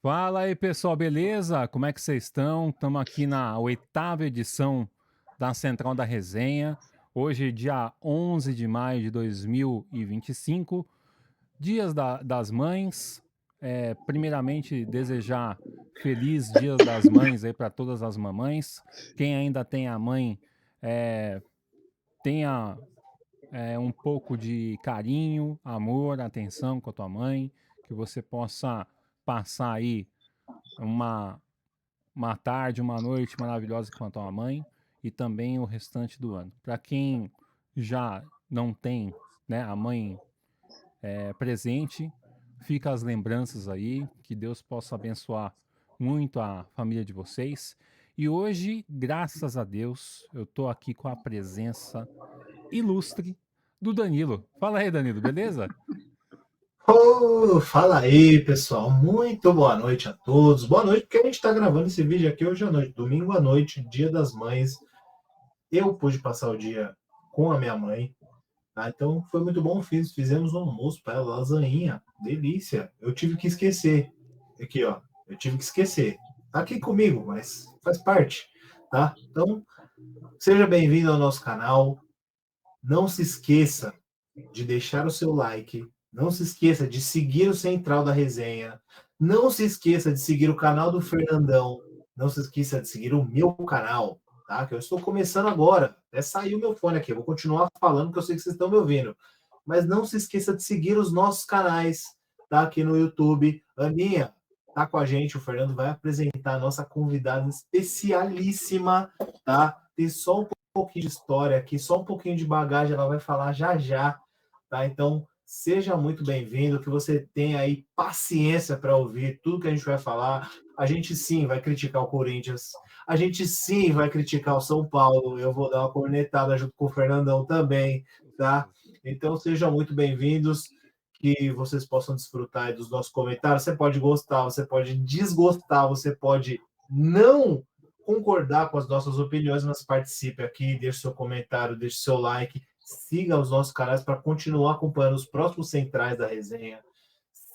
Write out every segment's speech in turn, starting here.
Fala aí, pessoal, beleza? Como é que vocês estão? Estamos aqui na oitava edição da Central da Resenha. Hoje, dia 11 de maio de 2025, das Mães. Primeiramente, desejar feliz Dias das Mães aí para todas as mamães. Quem ainda tem a mãe, tenha um pouco de carinho, amor, atenção com a tua mãe, que você possa passar aí uma uma tarde, uma noite maravilhosa com a tua mãe e também o restante do ano. Para quem já não tem, né, a mãe presente, fica as lembranças aí, que Deus possa abençoar muito a família de vocês. E hoje, graças a Deus, eu tô aqui com a presença ilustre do Danilo. Fala aí, Danilo, beleza? Fala aí, pessoal. Muito boa noite a todos. Boa noite, porque a gente está gravando esse vídeo aqui hoje à noite, domingo à noite, Dia das Mães. Eu pude passar o dia com a minha mãe, tá? Então foi muito bom. Fizemos um almoço para ela, lasanha, delícia. Eu tive que esquecer. Aqui, ó. Eu tive que esquecer. Tá aqui comigo, mas faz parte, tá? Então, seja bem-vindo ao nosso canal. Não se esqueça de deixar o seu like. Não se esqueça de seguir o Central da Resenha. Não se esqueça de seguir o canal do Fernandão. Não se esqueça de seguir o meu canal, tá? Que eu estou começando agora. Até saiu meu fone aqui. Eu vou continuar falando, que eu sei que vocês estão me ouvindo. Mas não se esqueça de seguir os nossos canais, tá? Aqui no YouTube. Aninha, tá com a gente. O Fernando vai apresentar a nossa convidada especialíssima, tá? Tem só um pouquinho de história aqui, só um pouquinho de bagagem. Ela vai falar já já. Tá? Então, seja muito bem-vindo, que você tenha aí paciência para ouvir tudo que a gente vai falar. A gente sim vai criticar o Corinthians, a gente sim vai criticar o São Paulo. Eu vou dar uma cornetada junto com o Fernandão também, tá? Então, sejam muito bem-vindos, que vocês possam desfrutar aí dos nossos comentários. Você pode gostar, você pode desgostar, você pode não concordar com as nossas opiniões, mas participe aqui, deixe seu comentário, deixe seu like, siga os nossos canais para continuar acompanhando os próximos centrais da resenha.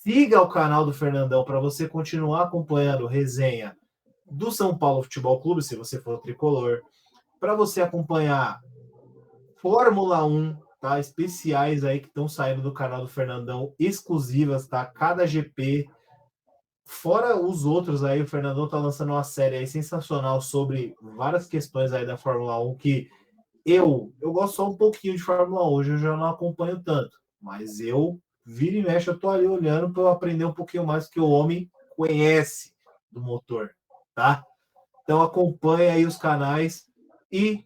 Siga o canal do Fernandão para você continuar acompanhando resenha do São Paulo Futebol Clube, se você for tricolor. Para você acompanhar Fórmula 1, tá? Especiais aí que estão saindo do canal do Fernandão, exclusivas, tá? Cada GP. Fora os outros aí, o Fernandão tá lançando uma série aí sensacional sobre várias questões aí da Fórmula 1 que eu gosto só um pouquinho de Fórmula 1, hoje eu já não acompanho tanto, mas eu vira e mexe, eu tô ali olhando para eu aprender um pouquinho mais que o homem conhece do motor, tá? Então acompanhe aí os canais e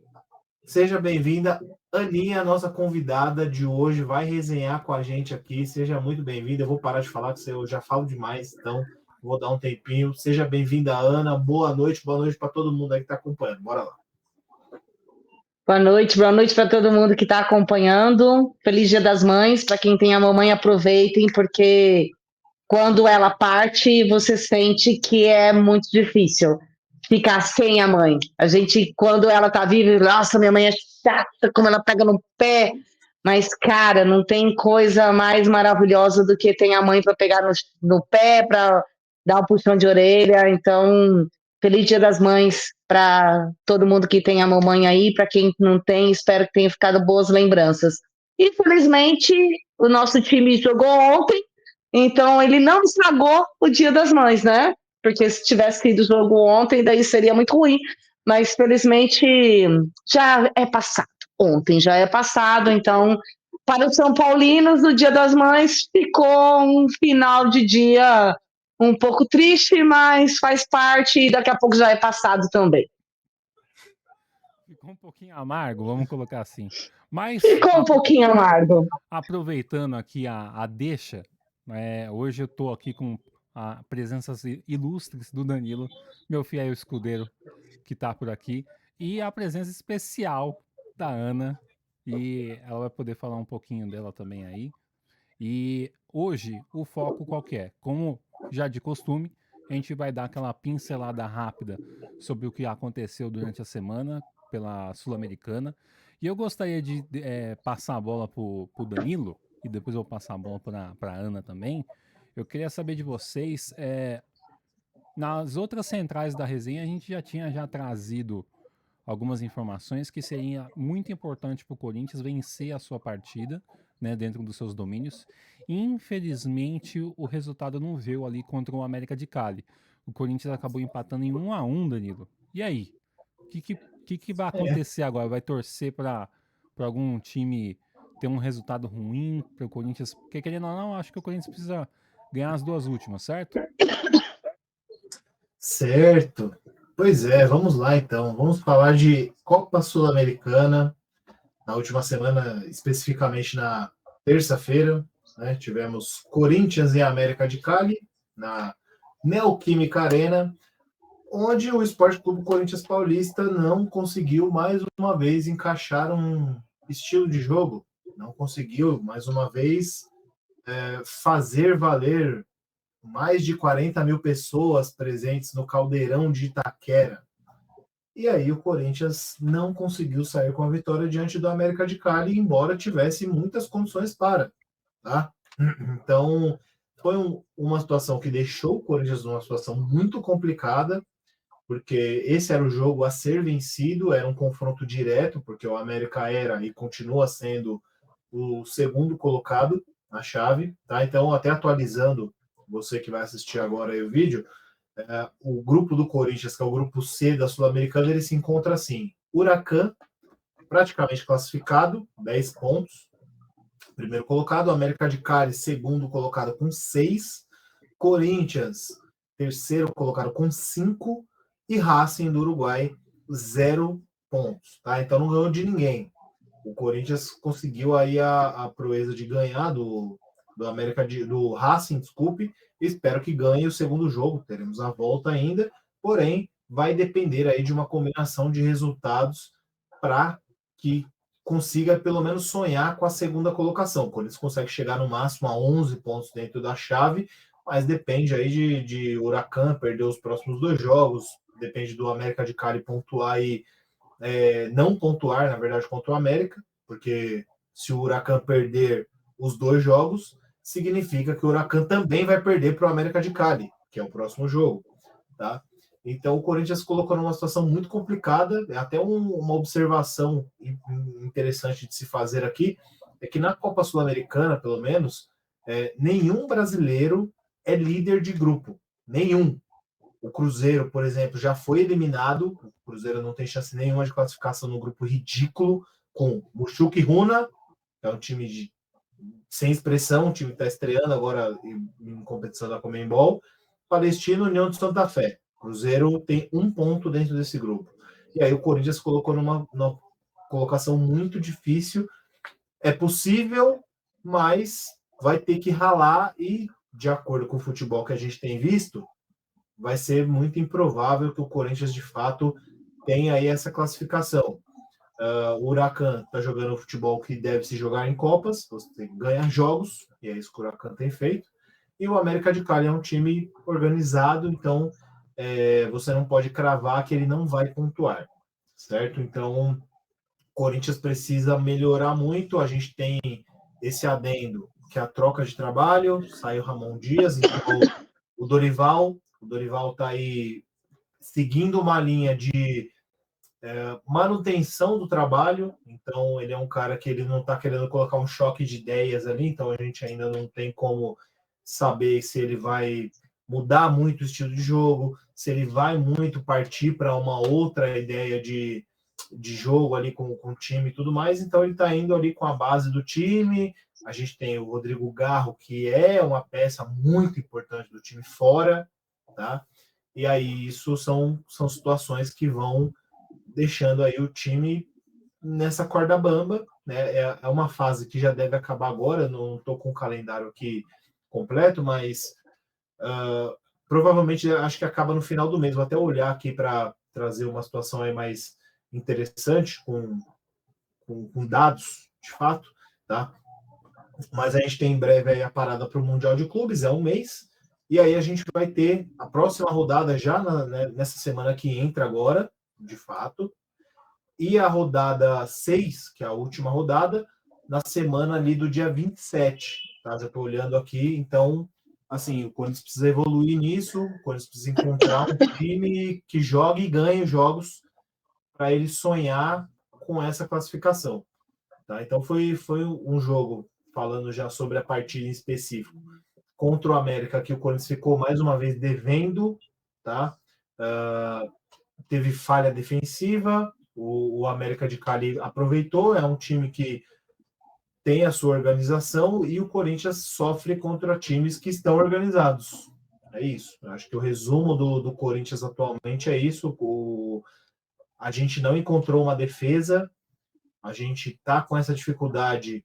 seja bem-vinda. Aninha, nossa convidada de hoje, vai resenhar com a gente aqui. Seja muito bem-vinda. Eu vou parar de falar, que eu já falo demais, então vou dar um tempinho. Seja bem-vinda, Ana. Boa noite para todo mundo aí que está acompanhando. Bora lá. Boa noite para todo mundo que está acompanhando. Feliz Dia das Mães. Para quem tem a mamãe, aproveitem, porque quando ela parte, você sente que é muito difícil ficar sem a mãe. A gente, quando ela tá viva, nossa, minha mãe é chata, como ela pega no pé. Mas, cara, não tem coisa mais maravilhosa do que ter a mãe para pegar no pé, para dar um puxão de orelha. Então, feliz Dia das Mães para todo mundo que tem a mamãe aí. Para quem não tem, espero que tenha ficado boas lembranças. Infelizmente, o nosso time jogou ontem, então ele não estragou o Dia das Mães, né? Porque se tivesse sido o jogo ontem, daí seria muito ruim. Mas felizmente já é passado. Ontem já é passado, então para os São Paulinos, o Dia das Mães ficou um final de dia um pouco triste, mas faz parte e daqui a pouco já é passado também. Ficou um pouquinho amargo, vamos colocar assim. Mas Ficou um pouquinho amargo. aproveitando aqui a deixa, hoje eu estou aqui com a presenças ilustres do Danilo, meu fiel escudeiro que está por aqui, e a presença especial da Ana, e ela vai poder falar um pouquinho dela também aí. E hoje o foco qual que é? Como já de costume, a gente vai dar aquela pincelada rápida sobre o que aconteceu durante a semana pela Sul-Americana. E eu gostaria de passar a bola para o Danilo, e depois eu vou passar a bola para a Ana também. Eu queria saber de vocês, Nas outras centrais da resenha, a gente já tinha trazido algumas informações que seria muito importante para o Corinthians vencer a sua partida, né, dentro dos seus domínios. Infelizmente, o resultado não veio ali contra o América de Cali. O Corinthians acabou empatando em 1-1, Danilo. E aí? O que vai acontecer agora? Vai torcer para algum time ter um resultado ruim para o Corinthians? Porque querendo ou não, acho que o Corinthians precisa ganhar as duas últimas, certo? Certo. Pois é, vamos lá então. Vamos falar de Copa Sul-Americana. Na última semana, especificamente na terça-feira, né, tivemos Corinthians e América de Cali, na Neoquímica Arena, onde o Esporte Clube Corinthians Paulista não conseguiu mais uma vez encaixar um estilo de jogo, não conseguiu mais uma vez fazer valer mais de 40 mil pessoas presentes no Caldeirão de Itaquera. E aí o Corinthians não conseguiu sair com a vitória diante do América de Cali, embora tivesse muitas condições para, tá? Então, foi uma situação que deixou o Corinthians numa situação muito complicada, porque esse era o jogo a ser vencido, era um confronto direto, porque o América era e continua sendo o segundo colocado na chave, tá? Então, até atualizando você que vai assistir agora aí o vídeo, o grupo do Corinthians, que é o grupo C da Sul-Americana, ele se encontra assim: Huracan, praticamente classificado, 10 pontos, primeiro colocado, América de Cali, segundo colocado com 6, Corinthians, terceiro colocado com 5, e Racing do Uruguai, 0 pontos. Tá? Então não ganhou de ninguém. O Corinthians conseguiu aí a proeza de ganhar do Racing, desculpe. Espero que ganhe o segundo jogo. Teremos a volta ainda, porém vai depender aí de uma combinação de resultados para que consiga pelo menos sonhar com a segunda colocação. O Corinthians consegue chegar no máximo a 11 pontos dentro da chave, mas depende aí de Huracan perder os próximos 2 jogos, depende do América de Cali pontuar e não pontuar, na verdade, contra o América, porque se o Huracan perder os 2 jogos, significa que o Huracan também vai perder para o América de Cali, que é o próximo jogo, tá? Então o Corinthians colocou numa situação muito complicada, até uma observação interessante de se fazer aqui, é que na Copa Sul-Americana, pelo menos, nenhum brasileiro é líder de grupo, nenhum. O Cruzeiro, por exemplo, já foi eliminado. O Cruzeiro não tem chance nenhuma de classificação no grupo ridículo com Muxuca e Runa, que é um time sem expressão, um time que está estreando agora em competição da Conmebol. Palestino, União de Santa Fé. O Cruzeiro tem 1 ponto dentro desse grupo. E aí o Corinthians colocou numa colocação muito difícil. É possível, mas vai ter que ralar e, de acordo com o futebol que a gente tem visto, vai ser muito improvável que o Corinthians de fato tenha aí essa classificação. O Huracan está jogando o futebol que deve se jogar em Copas, você tem que ganhar jogos, e é isso que o Huracan tem feito. E o América de Cali é um time organizado, então você não pode cravar que ele não vai pontuar, certo? Então, o Corinthians precisa melhorar muito. A gente tem esse adendo, que é a troca de trabalho, saiu Ramon Dias, então o Dorival está aí seguindo uma linha de manutenção do trabalho, então ele é um cara que ele não está querendo colocar um choque de ideias ali, então a gente ainda não tem como saber se ele vai mudar muito o estilo de jogo, se ele vai muito partir para uma outra ideia de jogo ali com o time e tudo mais, então ele está indo ali com a base do time. A gente tem o Rodrigo Garro, que é uma peça muito importante do time fora, tá? E aí isso são situações que vão deixando aí o time nessa corda bamba, né? É uma fase que já deve acabar agora, não estou com o calendário aqui completo, mas provavelmente acho que acaba no final do mês. Vou até olhar aqui para trazer uma situação aí mais interessante, com dados de fato, tá? Mas a gente tem em breve aí a parada para o Mundial de Clubes, é um mês, e aí a gente vai ter a próxima rodada já nessa semana que entra agora, de fato, e a rodada 6, que é a última rodada, na semana ali do dia 27, tá? Já estou olhando aqui, então assim, o Corinthians precisa evoluir nisso, o Corinthians precisa encontrar um time que jogue e ganhe jogos para ele sonhar com essa classificação. Tá? Então foi um jogo, falando já sobre a partida em específico, contra o América, que o Corinthians ficou mais uma vez devendo, tá? Teve falha defensiva, o América de Cali aproveitou, é um time que tem a sua organização e o Corinthians sofre contra times que estão organizados. É isso. Acho que o resumo do Corinthians atualmente é isso. A gente não encontrou uma defesa, a gente está com essa dificuldade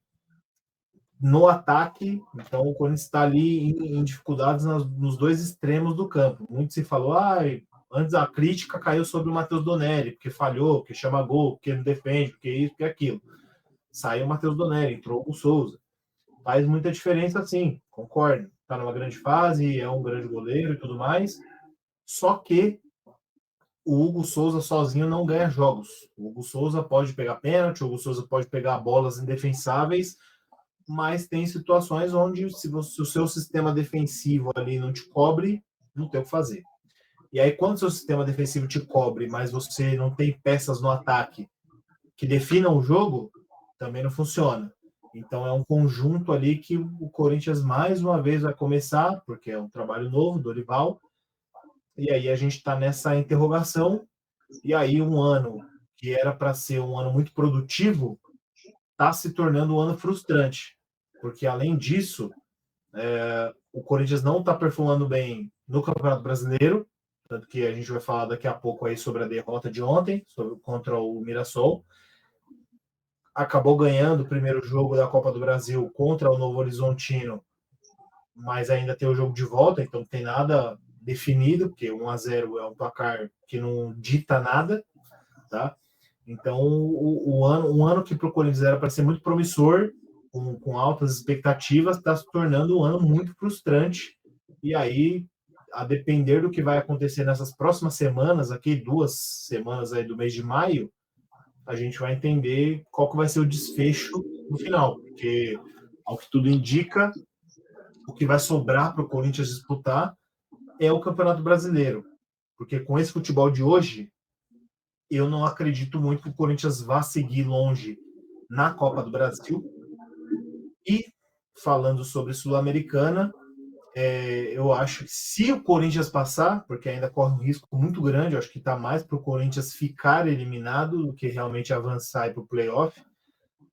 no ataque, então o Corinthians está ali em dificuldades nos dois extremos do campo. Muito se falou, antes a crítica caiu sobre o Matheus Donelli, porque falhou, porque chama gol, porque não defende, porque isso, porque aquilo. Saiu o Matheus Donelli, entrou o Souza. Faz muita diferença, sim, concordo. Está numa grande fase, é um grande goleiro e tudo mais. Só que o Hugo Souza sozinho não ganha jogos. O Hugo Souza pode pegar pênalti, o Hugo Souza pode pegar bolas indefensáveis, mas tem situações onde, se o seu sistema defensivo ali não te cobre, não tem o que fazer. E aí, quando o seu sistema defensivo te cobre, mas você não tem peças no ataque que definam o jogo, também não funciona. Então é um conjunto ali que o Corinthians mais uma vez vai começar, porque é um trabalho novo, Dorival, e aí a gente está nessa interrogação, e aí um ano que era para ser um ano muito produtivo, está se tornando um ano frustrante, porque além disso, o Corinthians não está performando bem no Campeonato Brasileiro, tanto que a gente vai falar daqui a pouco aí sobre a derrota de ontem, contra o Mirassol. Acabou ganhando o primeiro jogo da Copa do Brasil contra o Novo Horizontino, mas ainda tem o jogo de volta, então não tem nada definido, porque 1-0 é um placar que não dita nada, tá? Então, um ano que para o Corinthians era para ser muito promissor, com altas expectativas, está se tornando um ano muito frustrante. E aí, a depender do que vai acontecer nessas próximas semanas, aqui 2 semanas aí do mês de maio, a gente vai entender qual que vai ser o desfecho no final, porque, ao que tudo indica, o que vai sobrar para o Corinthians disputar é o Campeonato Brasileiro, porque com esse futebol de hoje, eu não acredito muito que o Corinthians vá seguir longe na Copa do Brasil. E, falando sobre Sul-Americana, eu acho que se o Corinthians passar, porque ainda corre um risco muito grande, eu acho que está mais para o Corinthians ficar eliminado do que realmente avançar para o playoff,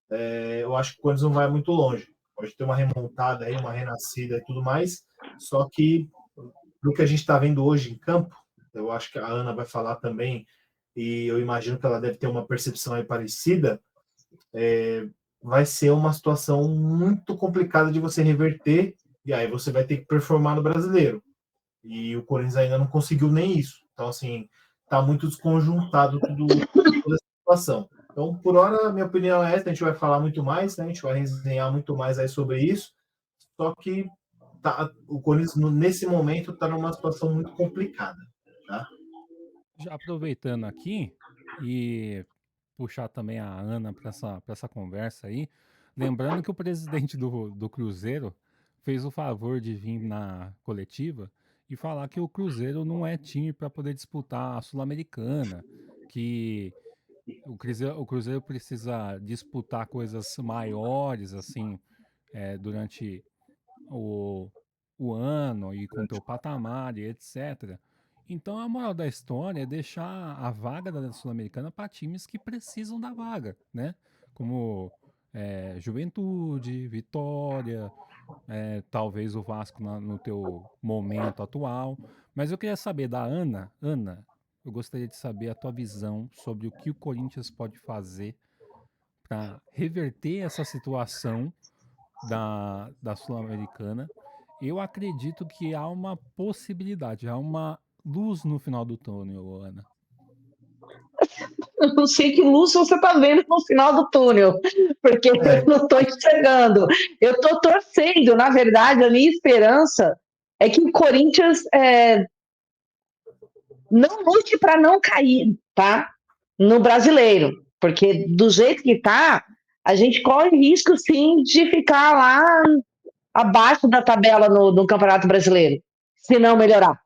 eu acho que o Corinthians não vai muito longe. Pode ter uma remontada aí, uma renascida e tudo mais, só que do que a gente está vendo hoje em campo, eu acho que a Ana vai falar também, e eu imagino que ela deve ter uma percepção aí parecida, vai ser uma situação muito complicada de você reverter, e aí você vai ter que performar no Brasileiro. E o Corinthians ainda não conseguiu nem isso. Então, assim, tá muito desconjuntado toda essa situação. Então, por hora, minha opinião é essa, a gente vai falar muito mais, né? A gente vai resenhar muito mais aí sobre isso, só que o Corinthians, nesse momento, está numa situação muito complicada, tá? Já aproveitando aqui e puxar também a Ana para essa conversa aí, lembrando que o presidente do Cruzeiro fez o favor de vir na coletiva e falar que o Cruzeiro não é time para poder disputar a Sul-Americana, que o Cruzeiro precisa disputar coisas maiores assim durante o, o ano e com teu patamar e etc. Então a moral da história é deixar a vaga da Sul-Americana para times que precisam da vaga, né? Como Juventude, Vitória, talvez o Vasco no teu momento atual. Mas eu queria saber da Ana. Ana, eu gostaria de saber a tua visão sobre o que o Corinthians pode fazer para reverter essa situação da Sul-Americana. Eu acredito que há uma possibilidade, há uma luz no final do túnel, Ana. Eu não sei que luz você está vendo no final do túnel, porque eu não estou enxergando. Eu estou torcendo, na verdade, a minha esperança é que o Corinthians não lute para não cair, tá? No brasileiro, porque do jeito que tá, a gente corre risco sim de ficar lá abaixo da tabela no Campeonato Brasileiro, se não melhorar.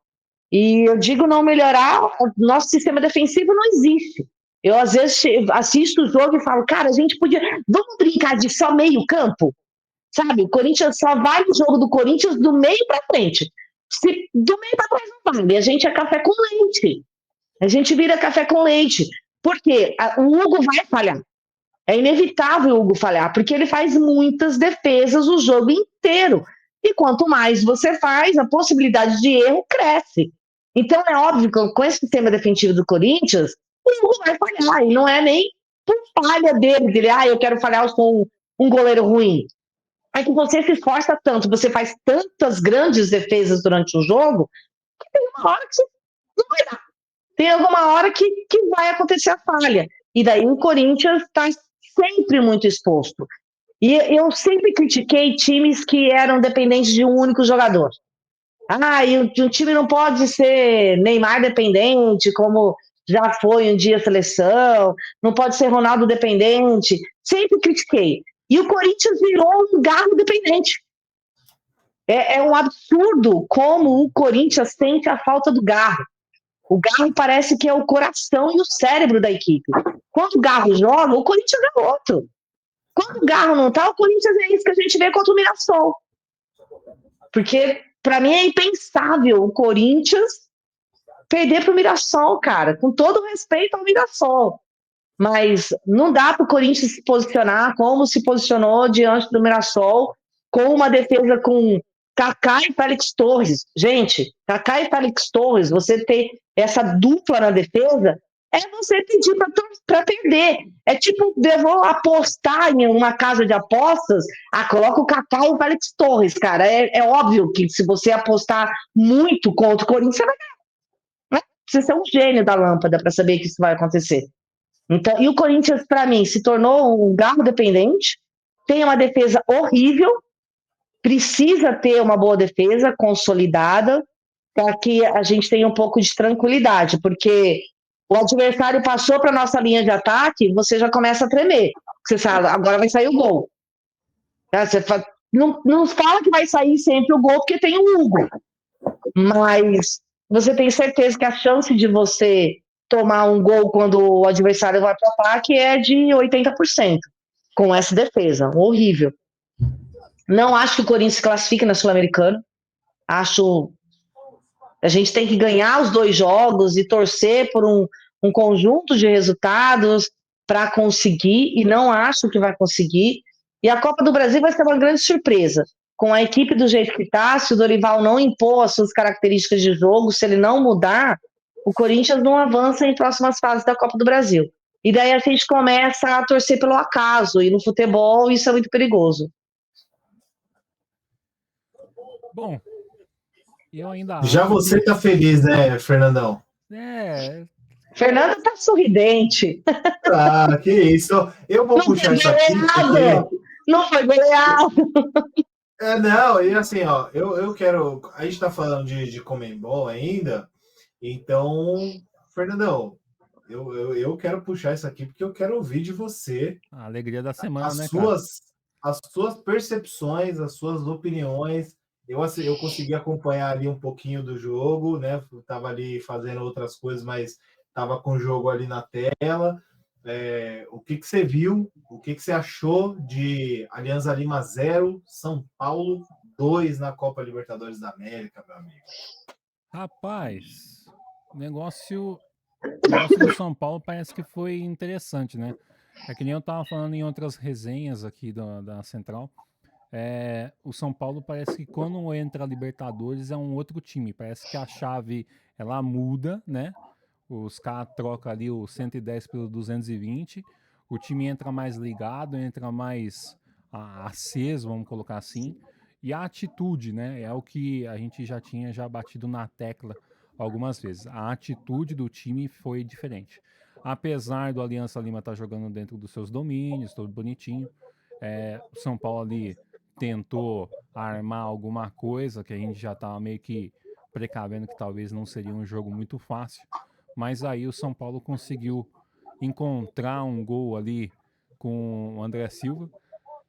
E eu digo não melhorar, nosso sistema defensivo não existe. Eu, às vezes, assisto o jogo e falo, cara, a gente podia. Vamos brincar de só meio campo? Sabe? O Corinthians só vai no jogo do Corinthians do meio para frente. Se do meio para trás não vale, a gente é café com leite. A gente vira café com leite. Por quê? O Hugo vai falhar. É inevitável o Hugo falhar, porque ele faz muitas defesas o jogo inteiro. E quanto mais você faz, a possibilidade de erro cresce. Então é óbvio que com esse sistema defensivo do Corinthians, o Hugo vai falhar. E não é nem por falha dele, eu quero falhar, eu sou um goleiro ruim. É que você se esforça tanto, você faz tantas grandes defesas durante o jogo, que tem uma hora que você não vai dar. Tem alguma hora que vai acontecer a falha. E daí o Corinthians está sempre muito exposto. E eu sempre critiquei times que eram dependentes de um único jogador. E o time não pode ser Neymar dependente, como já foi um dia a seleção, não pode ser Ronaldo dependente. Sempre critiquei. E o Corinthians virou um Galo dependente. É um absurdo como o Corinthians sente a falta do Garro. O Garro parece que é o coração e o cérebro da equipe. Quando o Garro joga, o Corinthians é outro. Quando o Garro não tá, o Corinthians é isso que a gente vê contra o Mirassol. Porque, para mim, é impensável o Corinthians perder pro Mirassol, cara. Com todo respeito ao Mirassol. Mas não dá pro Corinthians se posicionar como se posicionou diante do Mirassol, com uma defesa com Kaká e Félix Torres. Gente, Kaká e Félix Torres, você ter essa dupla na defesa, é você pedir para perder. É tipo, eu vou apostar em uma casa de apostas, coloca o Kaká e o Félix Torres, cara. É óbvio que se você apostar muito contra o Corinthians, você vai ganhar. Você ser um gênio da lâmpada para saber que isso vai acontecer. Então, e o Corinthians, para mim, se tornou um Galo dependente, tem uma defesa horrível, precisa ter uma boa defesa consolidada para que a gente tenha um pouco de tranquilidade, porque o adversário passou para nossa linha de ataque, você já começa a tremer. Você sabe, agora vai sair o gol. Você não fala que vai sair sempre o gol, porque tem o Hugo. Mas você tem certeza que a chance de você tomar um gol quando o adversário vai para o ataque é de 80%, com essa defesa. Horrível. Não acho que o Corinthians se classifique na Sul-Americana. Acho a gente tem que ganhar os 2 jogos e torcer por um conjunto de resultados para conseguir, e não acho que vai conseguir. E a Copa do Brasil vai ser uma grande surpresa. Com a equipe do jeito que está, se o Dorival não impor as suas características de jogo, se ele não mudar, o Corinthians não avança em próximas fases da Copa do Brasil. E daí a gente começa a torcer pelo acaso, e no futebol isso é muito perigoso. Bom, eu ainda Já acho você que... tá feliz, né, Fernandão? Fernando tá sorridente. Que isso. Eu vou puxar isso aqui porque... Não foi goleado! Não, e assim, ó, eu quero. A gente tá falando de Conmebol ainda, então, Fernandão, eu quero puxar isso aqui porque eu quero ouvir de você a alegria da semana, né, cara? as suas percepções, as suas opiniões. Eu consegui acompanhar ali um pouquinho do jogo, né? Tava ali fazendo outras coisas, mas tava com o jogo ali na tela. O que você viu? O que você achou de Alianza Lima 0, São Paulo 2 na Copa Libertadores da América, meu amigo? Rapaz, o negócio do São Paulo parece que foi interessante, né? É que nem eu tava falando em outras resenhas aqui da Central. O São Paulo parece que quando entra a Libertadores é um outro time. Parece que a chave ela muda, né? Os caras trocam ali o 110 pelo 220. O time entra mais ligado, entra mais aceso, vamos colocar assim. E a atitude, né? É o que a gente já tinha batido na tecla algumas vezes. A atitude do time foi diferente. Apesar do Aliança Lima estar jogando dentro dos seus domínios, todo bonitinho, o São Paulo ali tentou armar alguma coisa que a gente já estava meio que precavendo que talvez não seria um jogo muito fácil. Mas aí o São Paulo conseguiu encontrar um gol ali com o André Silva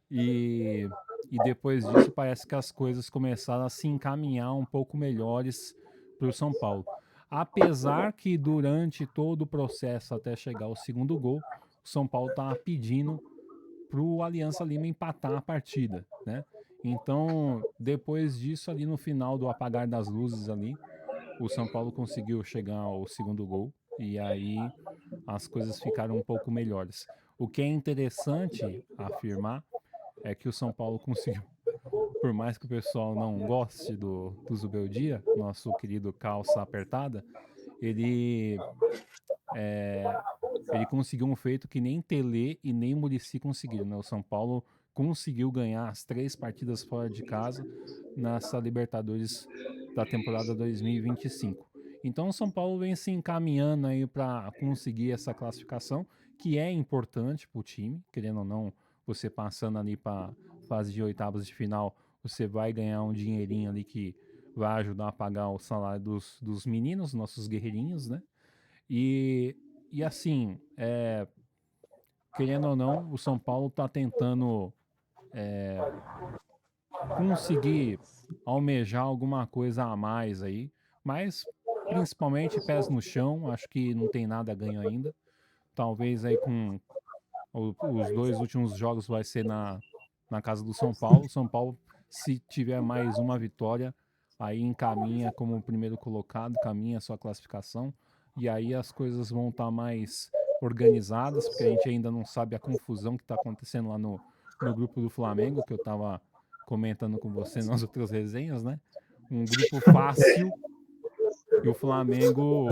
e e depois disso parece que as coisas começaram a se encaminhar um pouco melhores para o São Paulo. Apesar que durante todo o processo até chegar ao segundo gol, o São Paulo estava pedindo para o Aliança Lima empatar a partida, né? Então, depois disso, ali no final do apagar das luzes ali, o São Paulo conseguiu chegar ao segundo gol e aí as coisas ficaram um pouco melhores. O que é interessante afirmar é que o São Paulo conseguiu, por mais que o pessoal não goste do Zubeldia, nosso querido calça apertada, ele ele conseguiu um feito que nem Tele e nem Muricy conseguiram, né? O São Paulo conseguiu ganhar as 3 partidas fora de casa nessa Libertadores da temporada 2025. Então o São Paulo vem se encaminhando aí para conseguir essa classificação, que é importante para o time, querendo ou não, você passando ali para fase de oitavas de final, você vai ganhar um dinheirinho ali que vai ajudar a pagar o salário dos meninos, nossos guerreirinhos, né? E assim, querendo ou não, o São Paulo está tentando conseguir almejar alguma coisa a mais aí, mas principalmente pés no chão, acho que não tem nada a ganho ainda. Talvez aí com os 2 últimos jogos vai ser na casa do São Paulo. São Paulo, se tiver mais uma vitória, aí encaminha como primeiro colocado, caminha a sua classificação, e aí as coisas vão estar mais organizadas, porque a gente ainda não sabe a confusão que está acontecendo lá no grupo do Flamengo, que eu estava comentando com você nas outras resenhas, né? Um grupo fácil, e o Flamengo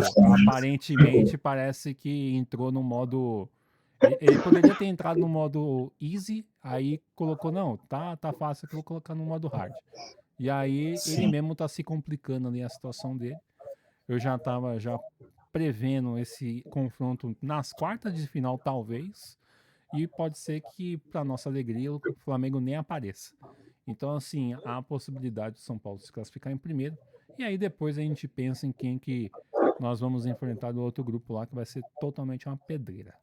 aparentemente parece que entrou no modo. Ele poderia ter entrado no modo easy, aí colocou, não, tá fácil aqui, vou colocar no modo hard. E aí ele Sim. mesmo tá se complicando ali a situação dele. Eu já tava já prevendo esse confronto nas quartas de final, talvez. E pode ser que, para nossa alegria, o Flamengo nem apareça. Então, assim, há a possibilidade do São Paulo se classificar em primeiro. E aí depois a gente pensa em quem que nós vamos enfrentar do outro grupo lá, que vai ser totalmente uma pedreira.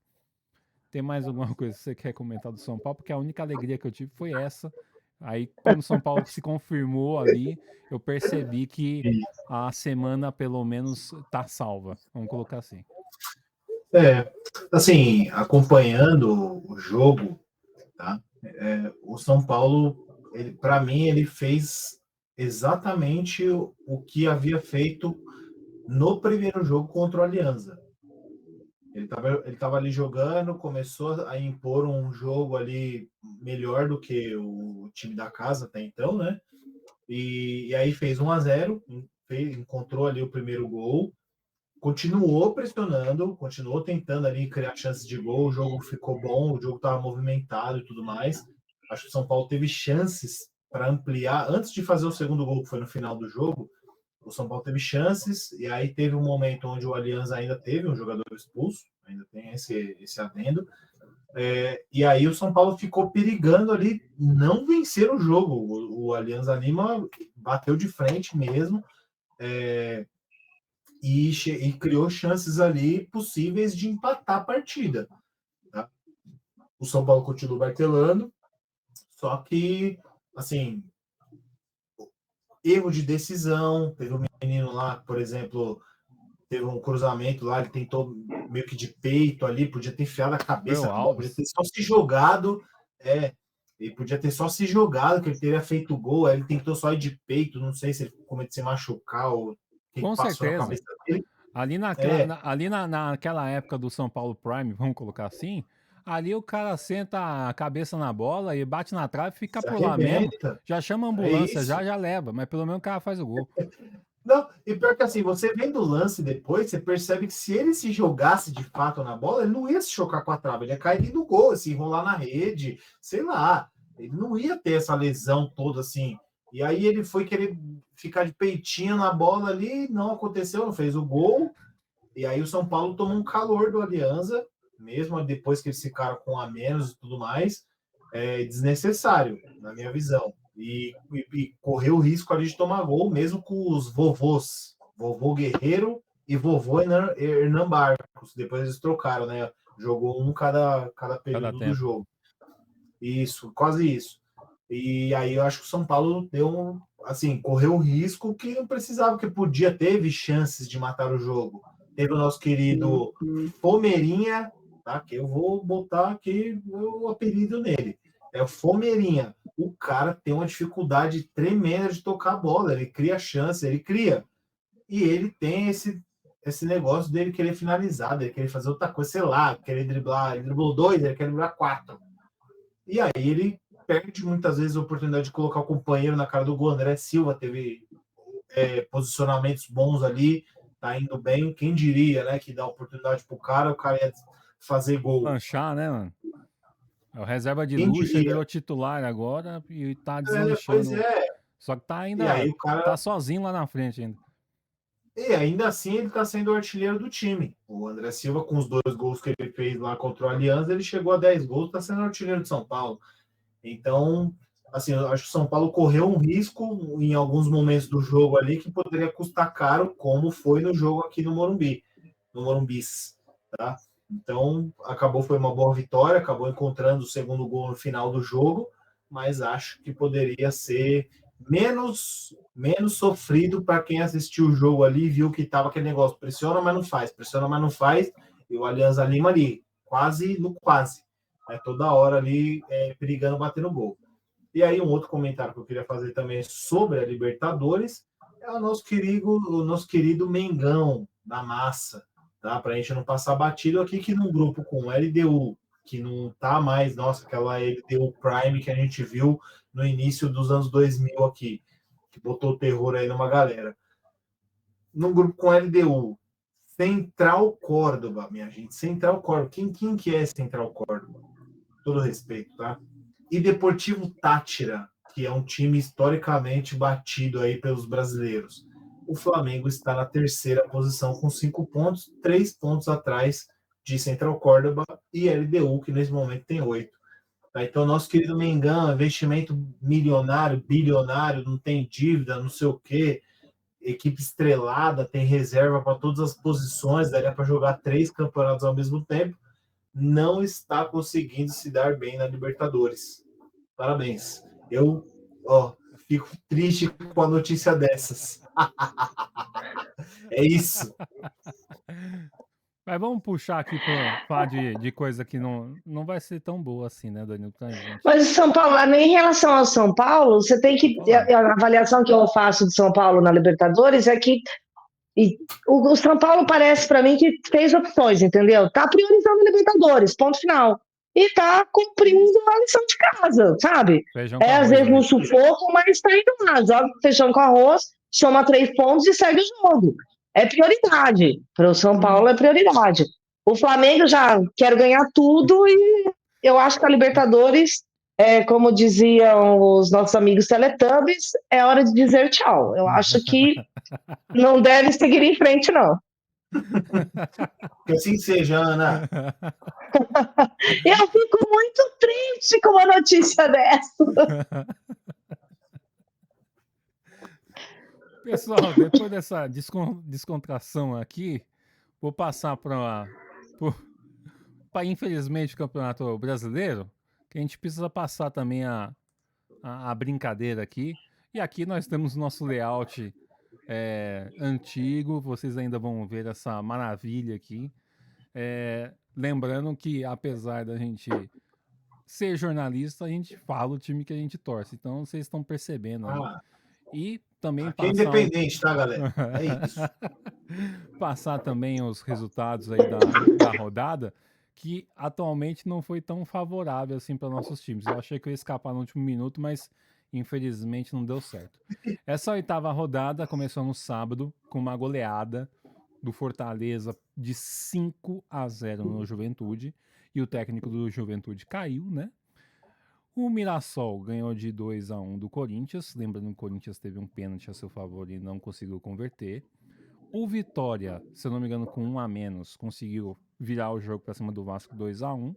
Tem mais alguma coisa que você quer comentar do São Paulo? Porque a única alegria que eu tive foi essa. Aí, quando o São Paulo se confirmou ali, eu percebi que a semana, pelo menos, tá salva. Vamos colocar assim. Assim, acompanhando o jogo, tá? O São Paulo, para mim, ele fez exatamente o que havia feito no primeiro jogo contra o Alianza. Ele tava ali jogando, começou a impor um jogo ali melhor do que o time da casa até então, né? E aí fez 1-0, encontrou ali o primeiro gol, continuou pressionando, continuou tentando ali criar chances de gol, o jogo ficou bom, o jogo estava movimentado e tudo mais. Acho que o São Paulo teve chances para ampliar, antes de fazer o segundo gol, que foi no final do jogo, o São Paulo teve chances, e aí teve um momento onde o Alianza ainda teve um jogador expulso, ainda tem esse adendo, e aí o São Paulo ficou perigando ali não vencer o jogo. O Alianza Lima bateu de frente mesmo, e criou chances ali possíveis de empatar a partida. Tá? O São Paulo continuou martelando, só que, assim, erro de decisão. Teve um menino lá, por exemplo, teve um cruzamento lá, ele tentou meio que de peito ali, podia ter enfiado a cabeça na bola, podia ter só se jogado, ele podia ter só se jogado, que ele teria feito o gol, aí ele tentou só ir de peito, não sei se ele começou a se machucar ou o que Com passou na certeza. cabeça dele. Naquela época do São Paulo Prime, vamos colocar assim, ali o cara senta a cabeça na bola e bate na trave e fica Se por lá mesmo. arrebenta. Já chama a ambulância, já leva, mas pelo menos o cara faz o gol. Não, e pior que assim, você vendo o lance depois, você percebe que se ele se jogasse de fato na bola, ele não ia se chocar com a trave, ele ia cair dentro do gol, se enrolar na rede, sei lá. Ele não ia ter essa lesão toda assim. E aí ele foi querer ficar de peitinho na bola ali, não aconteceu, não fez o gol. E aí o São Paulo tomou um calor do Alianza, mesmo depois que eles ficaram com a menos e tudo mais, desnecessário, na minha visão. E correu o risco ali de tomar gol, mesmo com os vovôs, vovô Guerreiro e vovô Hernan Barcos. Depois eles trocaram, né? Jogou um cada período do jogo. Isso, quase isso. E aí eu acho que o São Paulo assim, correu um risco que não precisava, que teve chances de matar o jogo. Teve o nosso querido Fomeirinha, tá? Que eu vou botar aqui o apelido nele. É o Fomeirinha. O cara tem uma dificuldade tremenda de tocar a bola. Ele cria chance, ele cria. E ele tem esse negócio dele querer finalizar, dele querer fazer outra coisa, sei lá, querer driblar. Ele driblou 2, ele quer driblar 4. E aí ele perde muitas vezes a oportunidade de colocar o companheiro na cara do gol. André Silva teve posicionamentos bons ali, tá indo bem. Quem diria, né, que dá oportunidade pro cara, o cara ia fazer gol. Lanchar, né, mano? É o reserva de Quem luxo, diria? virou titular agora e tá Pois deslanchando. é. Só que tá E aí ainda. o cara. Tá sozinho lá na frente ainda. E ainda assim ele está sendo o artilheiro do time. O André Silva, com os 2 gols que ele fez lá contra o Aliança, ele chegou a 10 gols, está sendo o artilheiro de São Paulo. Então, assim, eu acho que o São Paulo correu um risco em alguns momentos do jogo ali que poderia custar caro, como foi no jogo aqui no Morumbi, no Morumbis, tá? Então, foi uma boa vitória, acabou encontrando o segundo gol no final do jogo, mas acho que poderia ser menos sofrido para quem assistiu o jogo ali e viu que estava aquele negócio, pressiona, mas não faz, e o Alianza Lima ali, quase no quase, né, toda hora ali perigando bater no gol. E aí um outro comentário que eu queria fazer também sobre a Libertadores é o nosso querido Mengão da massa, tá? Para a gente não passar batido aqui que num grupo com LDU, que não tá mais, nossa, aquela LDU Prime que a gente viu no início dos anos 2000 aqui, que botou terror aí numa galera. Num grupo com LDU, Central Córdoba, minha gente, Central Córdoba. Quem que é Central Córdoba? Todo respeito, tá? E Deportivo Táchira, que é um time historicamente batido aí pelos brasileiros. O Flamengo está na terceira posição com 5 pontos, 3 pontos atrás de Central Córdoba e LDU, que nesse momento tem 8. Tá? Então, nosso querido Mengão, investimento milionário, bilionário, não tem dívida, não sei o quê, equipe estrelada, tem reserva para todas as posições, daria para jogar 3 campeonatos ao mesmo tempo, não está conseguindo se dar bem na Libertadores. Parabéns. Eu fico triste com a notícia dessas. É isso. Mas vamos puxar aqui para falar de coisa que não vai ser tão boa assim, né, Danilo, pra gente. Mas o São Paulo, em relação ao São Paulo, você tem que. A avaliação que eu faço de São Paulo na Libertadores é que o São Paulo parece para mim que fez opções, entendeu? Tá priorizando a Libertadores, ponto final. E tá cumprindo a lição de casa, sabe? Feijão com Às arroz, vezes né? no sufoco, mas tá indo lá, joga feijão com arroz, soma 3 pontos e segue o jogo. É prioridade. Para o São Paulo é prioridade. O Flamengo já quer ganhar tudo e eu acho que a Libertadores, como diziam os nossos amigos Teletubbies, é hora de dizer tchau. Eu acho que não deve seguir em frente, não. Que assim seja, Ana. Eu fico muito triste com uma notícia dessa. Pessoal, depois dessa descontração aqui, vou passar para infelizmente o Campeonato Brasileiro, que a gente precisa passar também a brincadeira aqui. E aqui nós temos o nosso layout antigo, vocês ainda vão ver essa maravilha aqui. Lembrando que apesar da gente ser jornalista, a gente fala o time que a gente torce. Então vocês estão percebendo aí. E também Aqui é independente, tá, galera? É isso. Passar também os resultados aí da rodada, que atualmente não foi tão favorável assim para nossos times. Eu achei que eu ia escapar no último minuto, mas infelizmente não deu certo. Essa oitava rodada começou no sábado com uma goleada do Fortaleza de 5-0 no Juventude, e o técnico do Juventude caiu, né? O Mirassol ganhou de 2-1 do Corinthians, lembrando que o Corinthians teve um pênalti a seu favor e não conseguiu converter. O Vitória, se eu não me engano, com 1 a menos, conseguiu virar o jogo para cima do Vasco 2-1.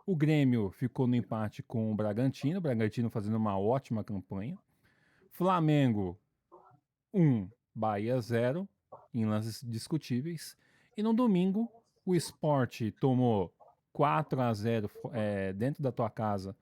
O Grêmio ficou no empate com o Bragantino fazendo uma ótima campanha. Flamengo 1, Bahia 0, em lances discutíveis. E no domingo, o Sport tomou 4-0 dentro da tua casa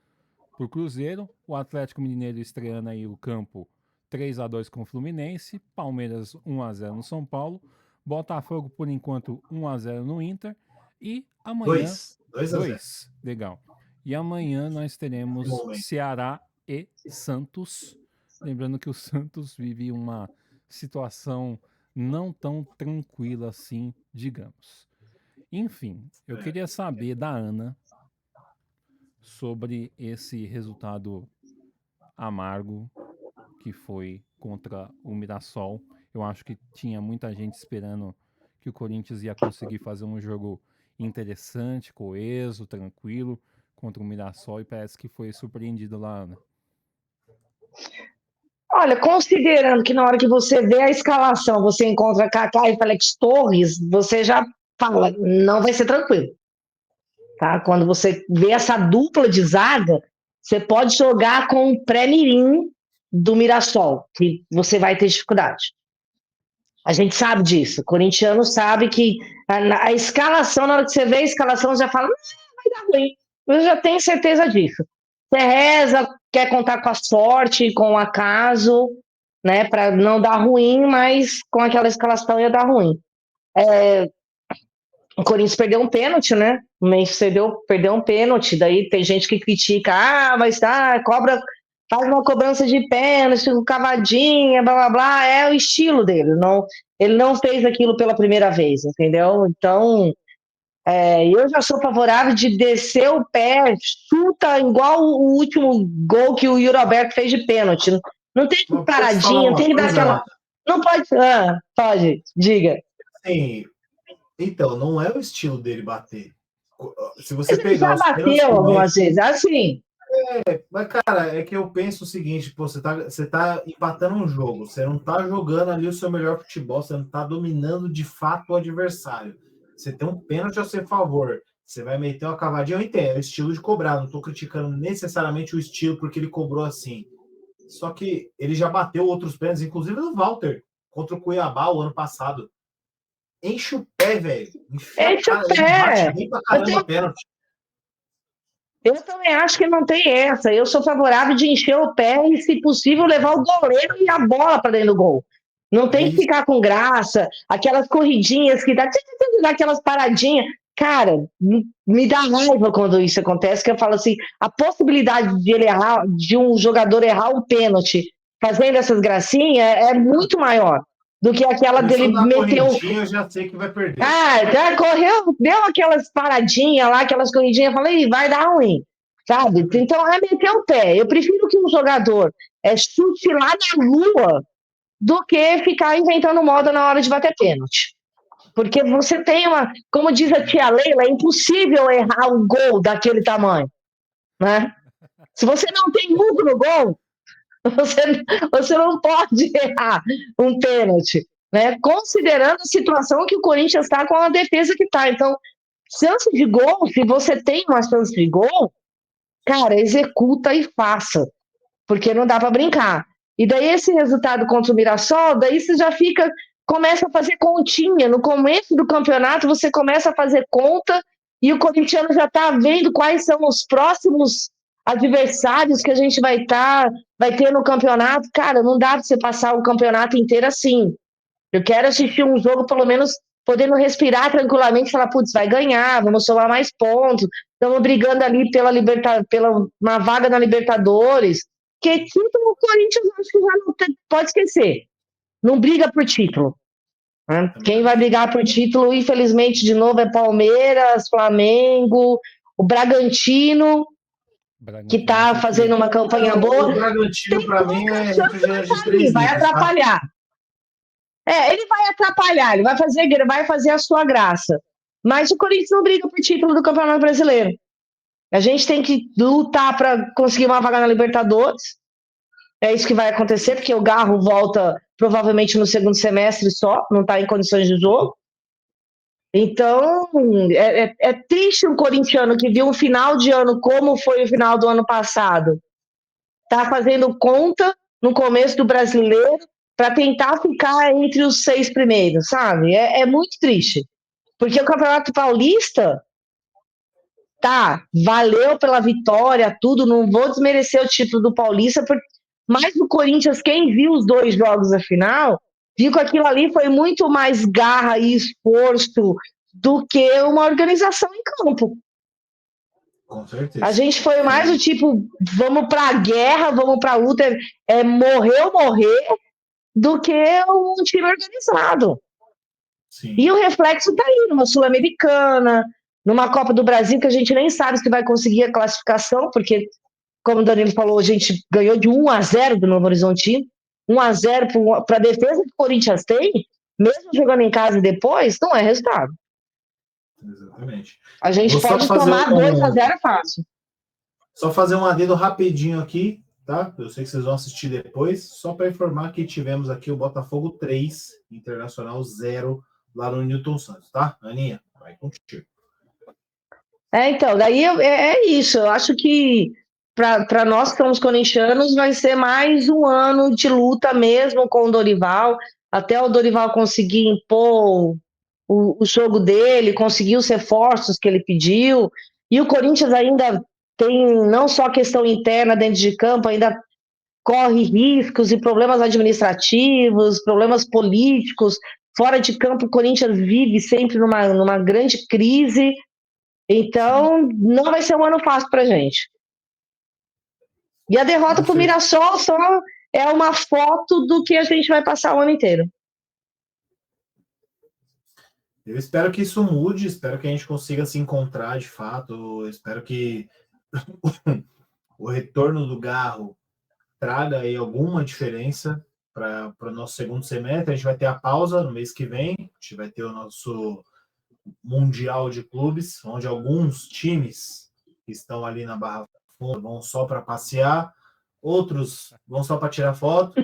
pro Cruzeiro. O Atlético Mineiro estreando aí o campo 3-2 com o Fluminense. Palmeiras 1-0 no São Paulo. Botafogo, por enquanto, 1-0 no Inter. E amanhã... 2-0. Legal. E amanhã nós teremos Ceará e Santos. Lembrando que o Santos vive uma situação não tão tranquila assim, digamos. Enfim, eu queria saber da Ana sobre esse resultado amargo que foi contra o Mirassol. Eu acho que tinha muita gente esperando que o Corinthians ia conseguir fazer um jogo interessante, coeso, tranquilo contra o Mirassol e parece que foi surpreendido lá, Ana. Olha, considerando que na hora que você vê a escalação, você encontra Kaká e Félix Torres, você já fala, não vai ser tranquilo. Tá? Quando você vê essa dupla de zaga, você pode jogar com o pré-mirim do Mirassol, que você vai ter dificuldade. A gente sabe disso. O corintiano sabe que a escalação, na hora que você vê a escalação, você já fala, vai dar ruim. Eu já tenho certeza disso. Você reza, quer contar com a sorte, com o acaso, né, para não dar ruim, mas com aquela escalação ia dar ruim. O Corinthians perdeu um pênalti, né? O Memphis perdeu um pênalti. Daí tem gente que critica, mas cobra, faz uma cobrança de pênalti, com cavadinha, blá blá blá. É o estilo dele. Ele não fez aquilo pela primeira vez, entendeu? Então, eu já sou favorável de descer o pé, chuta igual o último gol que o Yuri Alberto fez de pênalti. Não tem que paradinha, não tem que dar aquela. Não pode. Pode, diga. Sim. Então, não é o estilo dele bater. Se você Mas ele pegar já bateu algumas vezes, assim. Mas, cara, é que eu penso o seguinte, pô, você tá empatando um jogo, você não tá jogando ali o seu melhor futebol, você não tá dominando de fato o adversário. Você tem um pênalti ao seu favor, você vai meter uma cavadinha, eu entendo, é o estilo de cobrar, não tô criticando necessariamente o estilo porque ele cobrou assim. Só que ele já bateu outros pênaltis, inclusive no Walter, contra o Cuiabá o ano passado. Enche o pé, velho. Enche o pé. Bate bem pra caramba pênalti. Eu também acho que não tem essa. Eu sou favorável de encher o pé e, se possível, levar o goleiro e a bola para dentro do gol. Não tem que ficar com graça, aquelas corridinhas que dá aquelas paradinhas. Cara, me dá raiva quando isso acontece, que eu falo assim, a possibilidade de ele errar, de um jogador errar um pênalti fazendo essas gracinhas é muito maior do que aquela dele meter o... Eu já sei que vai perder. Já correu, deu aquelas paradinhas lá, aquelas corridinhas, falei, vai dar ruim, sabe? Então é meter o pé. Eu prefiro que um jogador chute lá na lua do que ficar inventando moda na hora de bater pênalti. Porque você tem como diz a tia Leila, é impossível errar um gol daquele tamanho, né? Se você não tem lucro no gol, você não pode errar um pênalti, né? Considerando a situação que o Corinthians está com a defesa que está. Então, chance de gol, se você tem uma chance de gol, cara, executa e faça, porque não dá para brincar. E daí esse resultado contra o Mirassol, daí você já começa a fazer continha. No começo do campeonato, você começa a fazer conta e o corintiano já está vendo quais são os próximos adversários que a gente vai ter no campeonato. Cara, não dá para você passar o campeonato inteiro assim. Eu quero assistir um jogo, pelo menos, podendo respirar tranquilamente e falar, putz, vai ganhar, vamos somar mais pontos, estamos brigando ali pela uma vaga na Libertadores. Que título o Corinthians acho que já não pode esquecer. Não briga por título. Né? Quem vai brigar por título, infelizmente, de novo, é Palmeiras, Flamengo, o Bragantino que está fazendo uma campanha boa. O Bragantino, para mim, é refrigerante de 3 vai atrapalhar. Ele vai fazer a sua graça. Mas o Corinthians não briga por título do Campeonato Brasileiro. A gente tem que lutar para conseguir uma vaga na Libertadores. É isso que vai acontecer, porque o Garro volta provavelmente no segundo semestre só, não está em condições de jogo. Então, é triste um corintiano que viu um final de ano como foi o final do ano passado. Tá fazendo conta no começo do brasileiro para tentar ficar entre os 6 primeiros, sabe? É muito triste. Porque o Campeonato Paulista, Tá, valeu pela vitória, tudo, não vou desmerecer o título do Paulista, mas no Corinthians, quem viu os 2 jogos da final, viu que aquilo ali foi muito mais garra e esforço do que uma organização em campo. Com certeza. A gente foi mais o tipo, vamos pra guerra, vamos pra luta, morrer, do que um time organizado. Sim. E o reflexo tá aí, numa Sul-Americana, numa Copa do Brasil, que a gente nem sabe se vai conseguir a classificação, porque, como o Danilo falou, a gente ganhou de 1-0 do Novo Horizontino, 1-0 para a defesa que o Corinthians tem, mesmo jogando em casa depois, não é resultado. Exatamente. A gente pode tomar 2-0 fácil. Só fazer um adendo rapidinho aqui, tá? Eu sei que vocês vão assistir depois, só para informar que tivemos aqui o Botafogo 3, Internacional 0, lá no Newton Santos, tá? Aninha, vai contigo. Então, daí é isso. Eu acho que para nós que estamos corintianos vai ser mais um ano de luta mesmo com o Dorival, até o Dorival conseguir impor o jogo dele, conseguir os reforços que ele pediu. E o Corinthians ainda tem não só questão interna dentro de campo, ainda corre riscos e problemas administrativos, problemas políticos. Fora de campo, o Corinthians vive sempre numa grande crise. Então, não vai ser um ano fácil pra gente. E a derrota pro Mirassol só é uma foto do que a gente vai passar o ano inteiro. Eu espero que isso mude, espero que a gente consiga se encontrar de fato, eu espero que o retorno do Garro traga aí alguma diferença para o nosso segundo semestre. A gente vai ter a pausa no mês que vem, a gente vai ter o nosso Mundial de Clubes, onde alguns times que estão ali na Barra Funda vão só para passear, outros vão só para tirar foto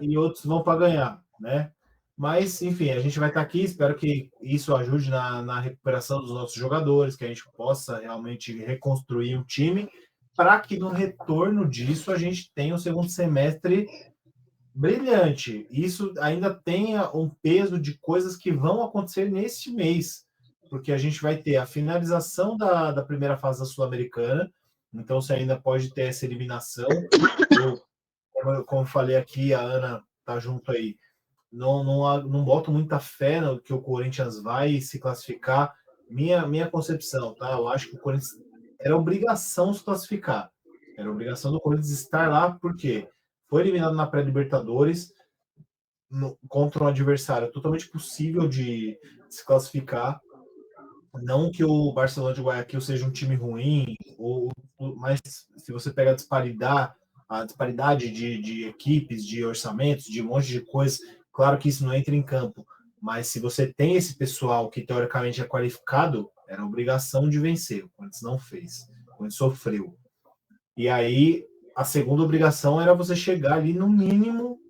e outros vão para ganhar, né? Mas, enfim, a gente vai estar aqui, espero que isso ajude na recuperação dos nossos jogadores, que a gente possa realmente reconstruir um time, para que no retorno disso a gente tenha um segundo semestre brilhante. Isso ainda tenha um peso de coisas que vão acontecer neste mês, porque a gente vai ter a finalização da primeira fase da Sul-Americana, então você ainda pode ter essa eliminação. Como eu falei aqui, a Ana tá junto aí, não boto muita fé no que o Corinthians vai se classificar. Minha concepção, tá? Eu acho que o Corinthians era obrigação se classificar. Era obrigação do Corinthians estar lá, porque foi eliminado na pré-Libertadores contra um adversário totalmente possível de se classificar. Não que o Barcelona de Guayaquil seja um time ruim, mas se você pega a disparidade de equipes, de orçamentos, de um monte de coisas, claro que isso não entra em campo, mas se você tem esse pessoal que teoricamente é qualificado, era obrigação de vencer. O Corinthians não fez, o Corinthians sofreu. E aí a segunda obrigação era você chegar ali no mínimo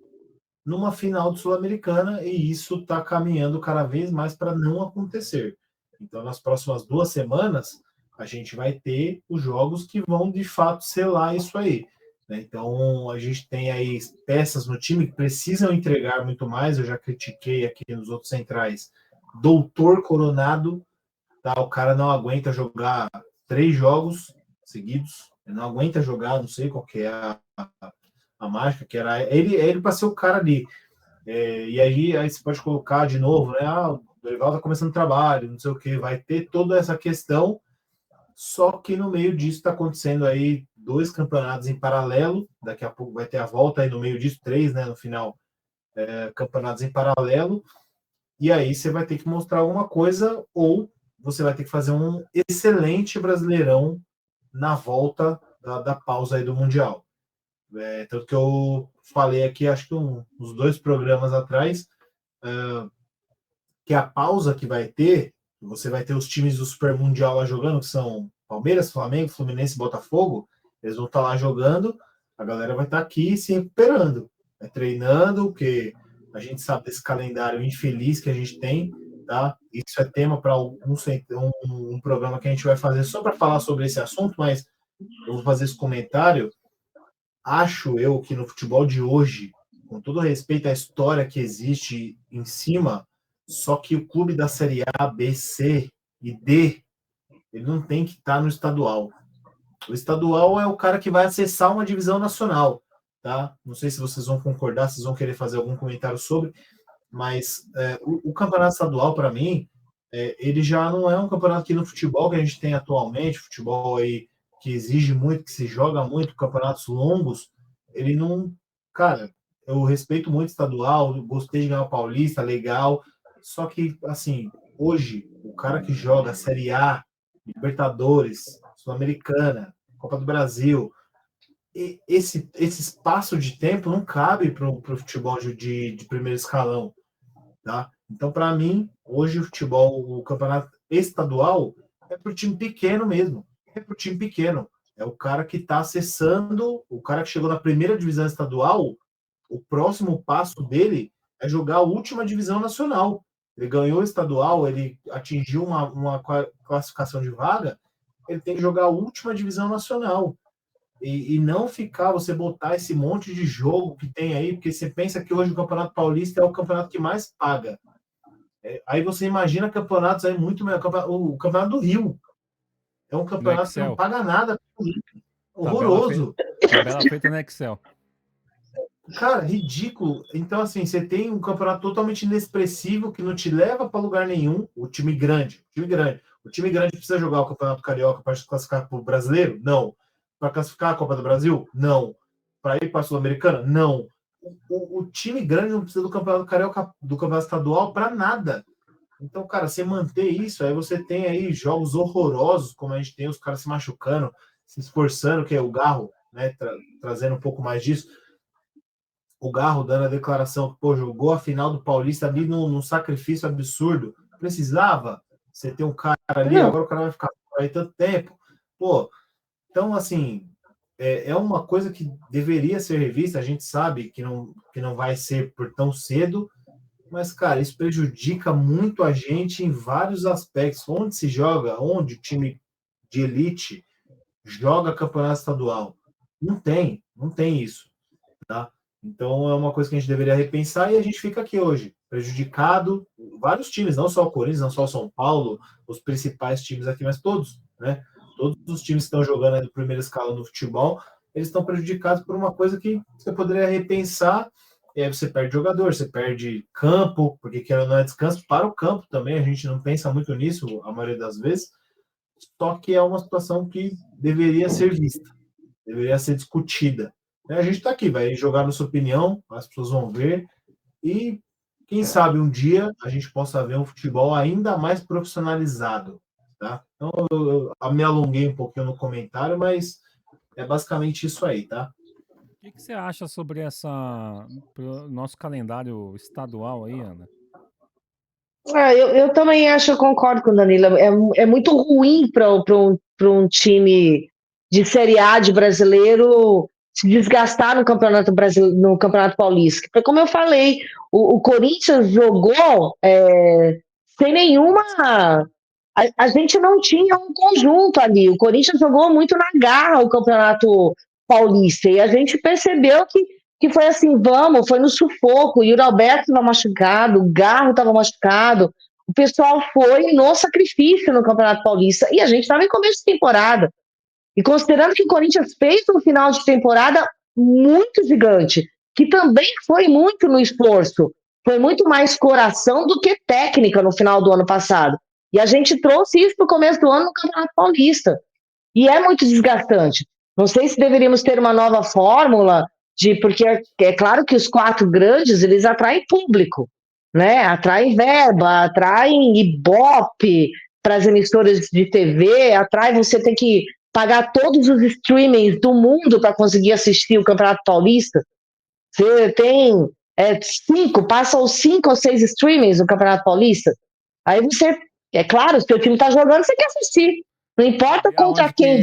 numa final de Sul-Americana, e isso está caminhando cada vez mais para não acontecer. Então, nas próximas 2 semanas, a gente vai ter os jogos que vão, de fato, selar isso aí. Então, a gente tem aí peças no time que precisam entregar muito mais. Eu já critiquei aqui nos outros centrais. Doutor Coronado, tá? O cara não aguenta jogar 3 jogos seguidos. Ele não aguenta jogar, não sei qual que é a mágica, que era ele para ser o cara ali. E aí você pode colocar de novo, né? O Dorival tá começando trabalho, não sei o que, vai ter toda essa questão, só que no meio disso está acontecendo aí 2 campeonatos em paralelo, daqui a pouco vai ter a volta aí no meio disso, 3, né? No final, campeonatos em paralelo, e aí você vai ter que mostrar alguma coisa, ou você vai ter que fazer um excelente Brasileirão na volta da pausa aí do Mundial. Tanto que eu falei aqui, acho que uns 2 programas atrás, que a pausa que vai ter, você vai ter os times do Super Mundial lá jogando, que são Palmeiras, Flamengo, Fluminense e Botafogo, eles vão estar lá jogando, a galera vai estar aqui se recuperando, treinando, porque a gente sabe desse calendário infeliz que a gente tem, tá? Isso é tema para um programa que a gente vai fazer só para falar sobre esse assunto, mas eu vou fazer esse comentário. Acho eu que no futebol de hoje, com todo respeito à história que existe em cima, só que o clube da Série A, B, C e D ele não tem que estar no estadual. O estadual é o cara que vai acessar uma divisão nacional, tá? Não sei se vocês vão concordar, se vocês vão querer fazer algum comentário sobre, mas o campeonato estadual, para mim, ele já não é um campeonato que no futebol que a gente tem atualmente, futebol aí que exige muito, que se joga muito, campeonatos longos, ele não... Cara, eu respeito muito o estadual, gostei de ganhar o Paulista, legal, só que, assim, hoje, o cara que joga Série A, Libertadores, Sul-Americana, Copa do Brasil, esse espaço de tempo não cabe para o futebol de primeiro escalão, tá? Então, para mim, hoje o futebol, o campeonato estadual é para o time pequeno mesmo, é para o time pequeno. É o cara que está acessando, o cara que chegou na primeira divisão estadual, o próximo passo dele é jogar a última divisão nacional. Ele ganhou o estadual, ele atingiu uma classificação de vaga, ele tem que jogar a última divisão nacional. E não ficar, você botar esse monte de jogo que tem aí, porque você pensa que hoje o Campeonato Paulista é o campeonato que mais paga. Aí você imagina campeonatos aí muito melhor. O Campeonato do Rio é um campeonato que não paga nada. Horroroso. Tabela feita no Excel. Cara, ridículo. Então, assim, você tem um campeonato totalmente inexpressivo que não te leva para lugar nenhum. O time grande. O time grande precisa jogar o Campeonato Carioca para se classificar para o Brasileiro? Não. Para classificar a Copa do Brasil? Não. Para ir para a Sul-Americana? Não. O time grande não precisa do Campeonato Carioca, do Campeonato Estadual para nada. Então, cara, você manter isso, aí você tem aí jogos horrorosos, como a gente tem os caras se machucando, se esforçando, que é o Garro, né, trazendo um pouco mais disso. O Garro dando a declaração que, pô, jogou a final do Paulista ali num sacrifício absurdo. Precisava você ter um cara ali, agora o cara vai ficar aí tanto tempo. Pô, então, assim, é uma coisa que deveria ser revista, a gente sabe que não vai ser por tão cedo, mas, cara, isso prejudica muito a gente em vários aspectos. Onde se joga, onde o time de elite joga campeonato estadual? Não tem isso, tá? Então é uma coisa que a gente deveria repensar e a gente fica aqui hoje, prejudicado, vários times, não só o Corinthians, não só o São Paulo, os principais times aqui, mas todos, né? Todos os times que estão jogando aí do primeiro escalão do futebol, eles estão prejudicados por uma coisa que você poderia repensar, e aí você perde jogador, você perde campo, porque querendo não é descanso para o campo também, a gente não pensa muito nisso a maioria das vezes, só que é uma situação que deveria ser vista, deveria ser discutida. A gente está aqui, vai jogar nossa opinião, as pessoas vão ver, e quem sabe um dia a gente possa ver um futebol ainda mais profissionalizado, tá? Então eu me alonguei um pouquinho no comentário, mas é basicamente isso aí, tá? O que você acha sobre nosso calendário estadual aí, Ana? Eu também acho, eu concordo com o Danilo. É muito ruim para um time de Série A de brasileiro se desgastar no Campeonato Brasileiro, no Campeonato Paulista. Porque, como eu falei, o Corinthians jogou sem nenhuma. A gente não tinha um conjunto ali. O Corinthians jogou muito na garra o Campeonato Paulista. E a gente percebeu que foi assim, foi no sufoco. O Yuri Alberto estava machucado, o Garro estava machucado. O pessoal foi no sacrifício no Campeonato Paulista. E a gente estava em começo de temporada. E considerando que o Corinthians fez um final de temporada muito gigante, que também foi muito no esforço, foi muito mais coração do que técnica no final do ano passado. E a gente trouxe isso para o começo do ano no Campeonato Paulista. E é muito desgastante. Não sei se deveríamos ter uma nova fórmula, porque é claro que os 4 grandes, eles atraem público, né? Atraem verba, atraem ibope para as emissoras de TV, você tem que pagar todos os streamings do mundo para conseguir assistir o Campeonato Paulista. Você tem 5, passa os 5 ou 6 streamings no Campeonato Paulista. Aí você, é claro, se o seu time está jogando, você quer assistir. Não importa contra quem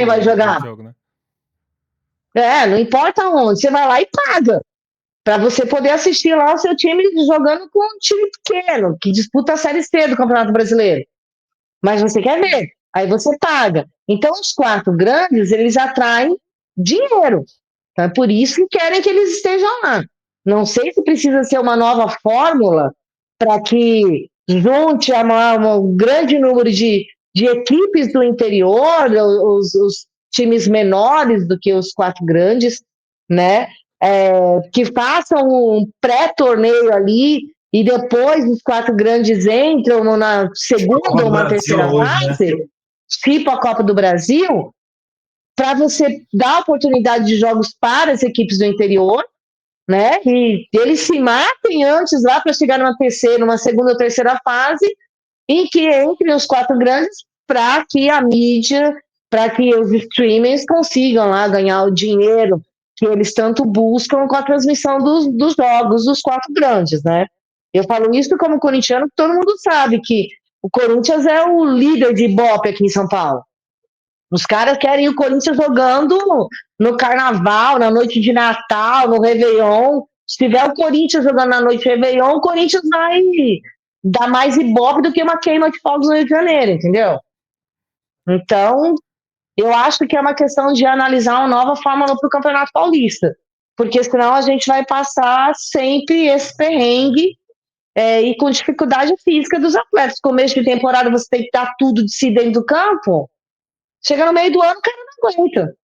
vai jogar. Jogo, né? Não importa onde, você vai lá e paga. Para você poder assistir lá o seu time jogando com um time pequeno, que disputa a Série C do Campeonato Brasileiro. Mas você quer ver, aí você paga. Então, os 4 grandes, eles atraem dinheiro. Então, é por isso que querem que eles estejam lá. Não sei se precisa ser uma nova fórmula para que junte um grande número de de equipes do interior, os times menores do que os 4 grandes, né? Que façam um pré-torneio ali e depois os 4 grandes entram na segunda ou uma terceira fase, né? Tipo a Copa do Brasil, para você dar oportunidade de jogos para as equipes do interior, né? E eles se matem antes lá para chegar numa terceira, uma segunda ou terceira fase, em que entre os 4 grandes, para que a mídia, para que os streamers consigam lá ganhar o dinheiro que eles tanto buscam com a transmissão dos jogos dos 4 grandes, né? Eu falo isso como corintiano, porque todo mundo sabe que o Corinthians é o líder de Ibope aqui em São Paulo. Os caras querem o Corinthians jogando no Carnaval, na noite de Natal, no Réveillon. Se tiver o Corinthians jogando na noite de Réveillon, o Corinthians vai dar mais ibope do que uma queima de fogos no Rio de Janeiro, entendeu? Então, eu acho que é uma questão de analisar uma nova fórmula para o Campeonato Paulista. Porque senão a gente vai passar sempre esse perrengue e com dificuldade física dos atletas. Começo de temporada você tem que dar tudo de si dentro do campo. Chega no meio do ano, o cara não aguenta.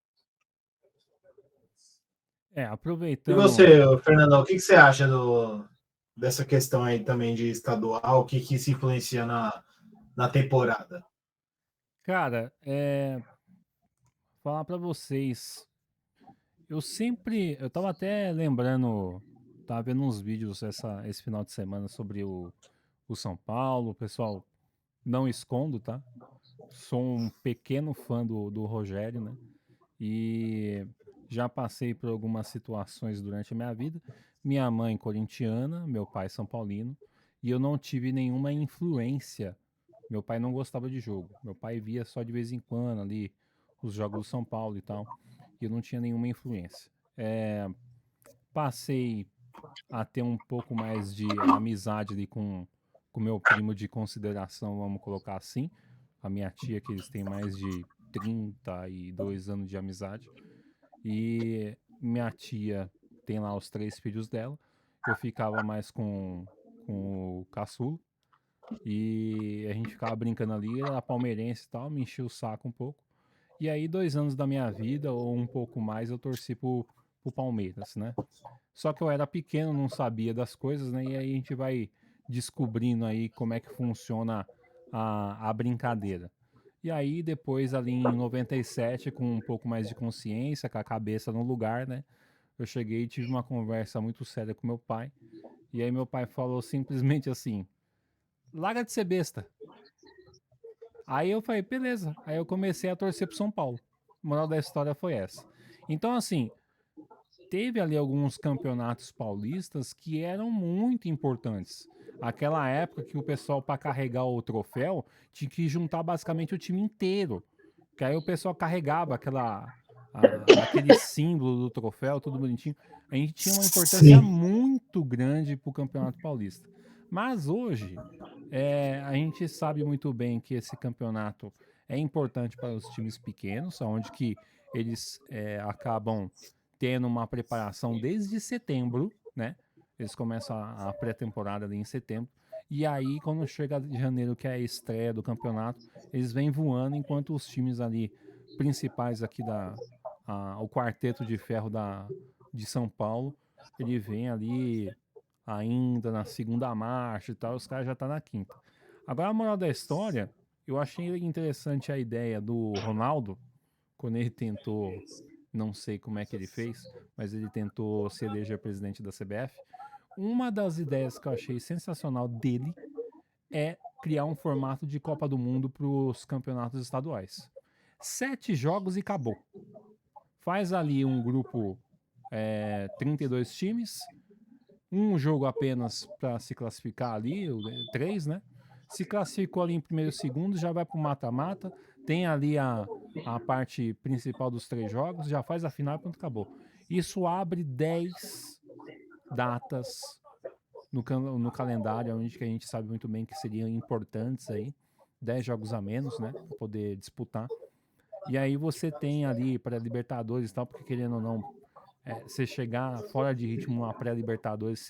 Aproveitando. E você, Fernandão, o que você acha dessa questão aí também de estadual? O que se influencia na temporada? Cara, falar para vocês. Eu tava até lembrando, tava vendo uns vídeos esse final de semana sobre o São Paulo. Pessoal, não escondo, tá? Sou um pequeno fã do Rogério, né? E já passei por algumas situações durante a minha vida. Minha mãe corintiana, meu pai São Paulino, e eu não tive nenhuma influência. Meu pai não gostava de jogo. Meu pai via só de vez em quando ali os jogos do São Paulo e tal. E eu não tinha nenhuma influência. Passei a ter um pouco mais de amizade ali com meu primo de consideração, vamos colocar assim. A minha tia, que eles têm mais de 32 anos de amizade. E minha tia tem lá os 3 filhos dela. Eu ficava mais com o caçulo. E a gente ficava brincando ali, era palmeirense e tal, me enchia o saco um pouco. E aí, 2 anos da minha vida, ou um pouco mais, eu torci pro Palmeiras, né? Só que eu era pequeno, não sabia das coisas, né? E aí a gente vai descobrindo aí como é que funciona a brincadeira. E aí, depois, ali em 97, com um pouco mais de consciência, com a cabeça no lugar, né? Eu cheguei e tive uma conversa muito séria com meu pai. E aí meu pai falou simplesmente assim: larga de ser besta. Aí eu falei, beleza. Aí eu comecei a torcer pro São Paulo. A moral da história foi essa. Então, assim, teve ali alguns campeonatos paulistas que eram muito importantes. Aquela época que o pessoal, para carregar o troféu, tinha que juntar basicamente o time inteiro. Que aí o pessoal carregava aquele símbolo do troféu, tudo bonitinho. A gente tinha uma importância muito grande para o Campeonato Paulista. Mas hoje, a gente sabe muito bem que esse campeonato é importante para os times pequenos, onde que eles acabam tendo uma preparação desde setembro, né? Eles começam a pré-temporada ali em setembro. E aí, quando chega de janeiro, que é a estreia do campeonato, eles vêm voando, enquanto os times ali principais aqui o quarteto de ferro de São Paulo, ele vem ali ainda na segunda marcha e tal, os caras já tá na quinta. Agora, a moral da história, eu achei interessante a ideia do Ronaldo, quando ele tentou, não sei como é que ele fez, mas ele tentou se eleger presidente da CBF. Uma das ideias que eu achei sensacional dele é criar um formato de Copa do Mundo para os campeonatos estaduais. 7 jogos e acabou. Faz ali um grupo 32 times, um jogo apenas para se classificar ali, 3, né? Se classificou ali em primeiro e segundo, já vai para o mata-mata, tem ali a parte principal dos 3 jogos, já faz a final e pronto, acabou. Isso abre 10 datas no calendário, onde que a gente sabe muito bem que seriam importantes aí, 10 jogos a menos, né, para poder disputar. E aí você tem ali para Libertadores e tal, porque querendo ou não, você chegar fora de ritmo a pré-Libertadores,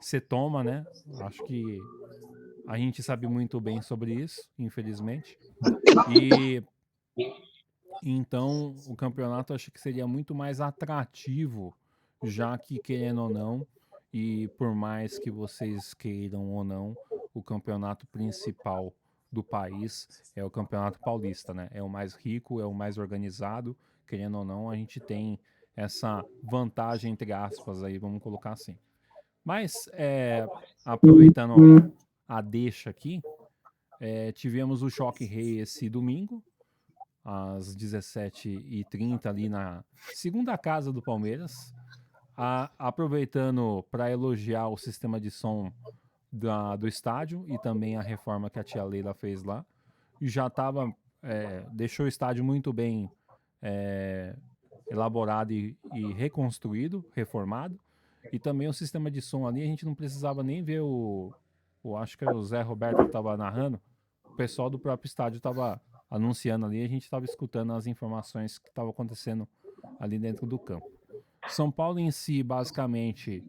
você toma, né? Acho que A gente sabe muito bem sobre isso, infelizmente. E então o campeonato acho que seria muito mais atrativo, já que, querendo ou não, e por mais que vocês queiram ou não, o campeonato principal do país é o Campeonato Paulista, né? É o mais rico, é o mais organizado, querendo ou não, a gente tem essa vantagem, entre aspas, aí, vamos colocar assim. Mas, aproveitando a deixa aqui, tivemos o Choque Rei esse domingo, às 17h30, ali na segunda casa do Palmeiras. Aproveitando para elogiar o sistema de som do estádio e também a reforma que a tia Leila fez lá. Já estava, deixou o estádio muito bem elaborado e reconstruído, reformado. E também o sistema de som ali, a gente não precisava nem ver acho que era o Zé Roberto que estava narrando, o pessoal do próprio estádio estava anunciando ali, a gente estava escutando as informações que estavam acontecendo ali dentro do campo. São Paulo em si, basicamente,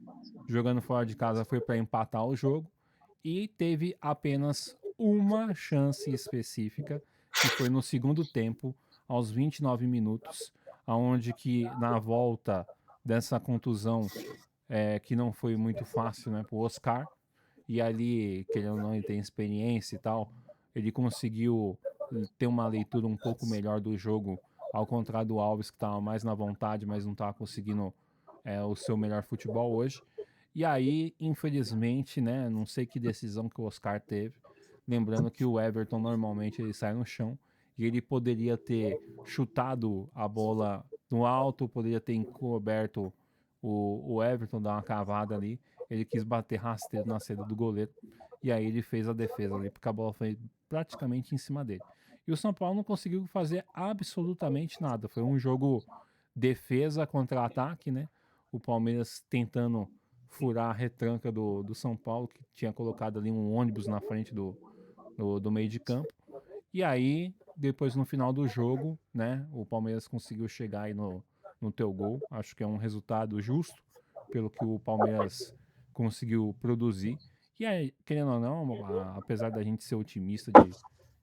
jogando fora de casa, foi para empatar o jogo e teve apenas uma chance específica, que foi no segundo tempo, aos 29 minutos, aonde que na volta dessa contusão, que não foi muito fácil, né, para o Oscar, e ali, querendo ou não, ele tem experiência e tal, ele conseguiu ter uma leitura um pouco melhor do jogo, ao contrário do Alves, que estava mais na vontade, mas não estava conseguindo o seu melhor futebol hoje. E aí, infelizmente, né, não sei que decisão que o Oscar teve, lembrando que o Everton normalmente ele sai no chão, e ele poderia ter chutado a bola no alto, poderia ter encoberto o Everton, dar uma cavada ali, ele quis bater rasteiro na saída do goleiro, e aí ele fez a defesa ali, porque a bola foi praticamente em cima dele. E o São Paulo não conseguiu fazer absolutamente nada, foi um jogo defesa contra ataque, né? O Palmeiras tentando furar a retranca do São Paulo, que tinha colocado ali um ônibus na frente do meio de campo. E aí, depois no final do jogo, né, o Palmeiras conseguiu chegar aí no teu gol. Acho que é um resultado justo pelo que o Palmeiras conseguiu produzir. E aí, querendo ou não, apesar da gente ser otimista de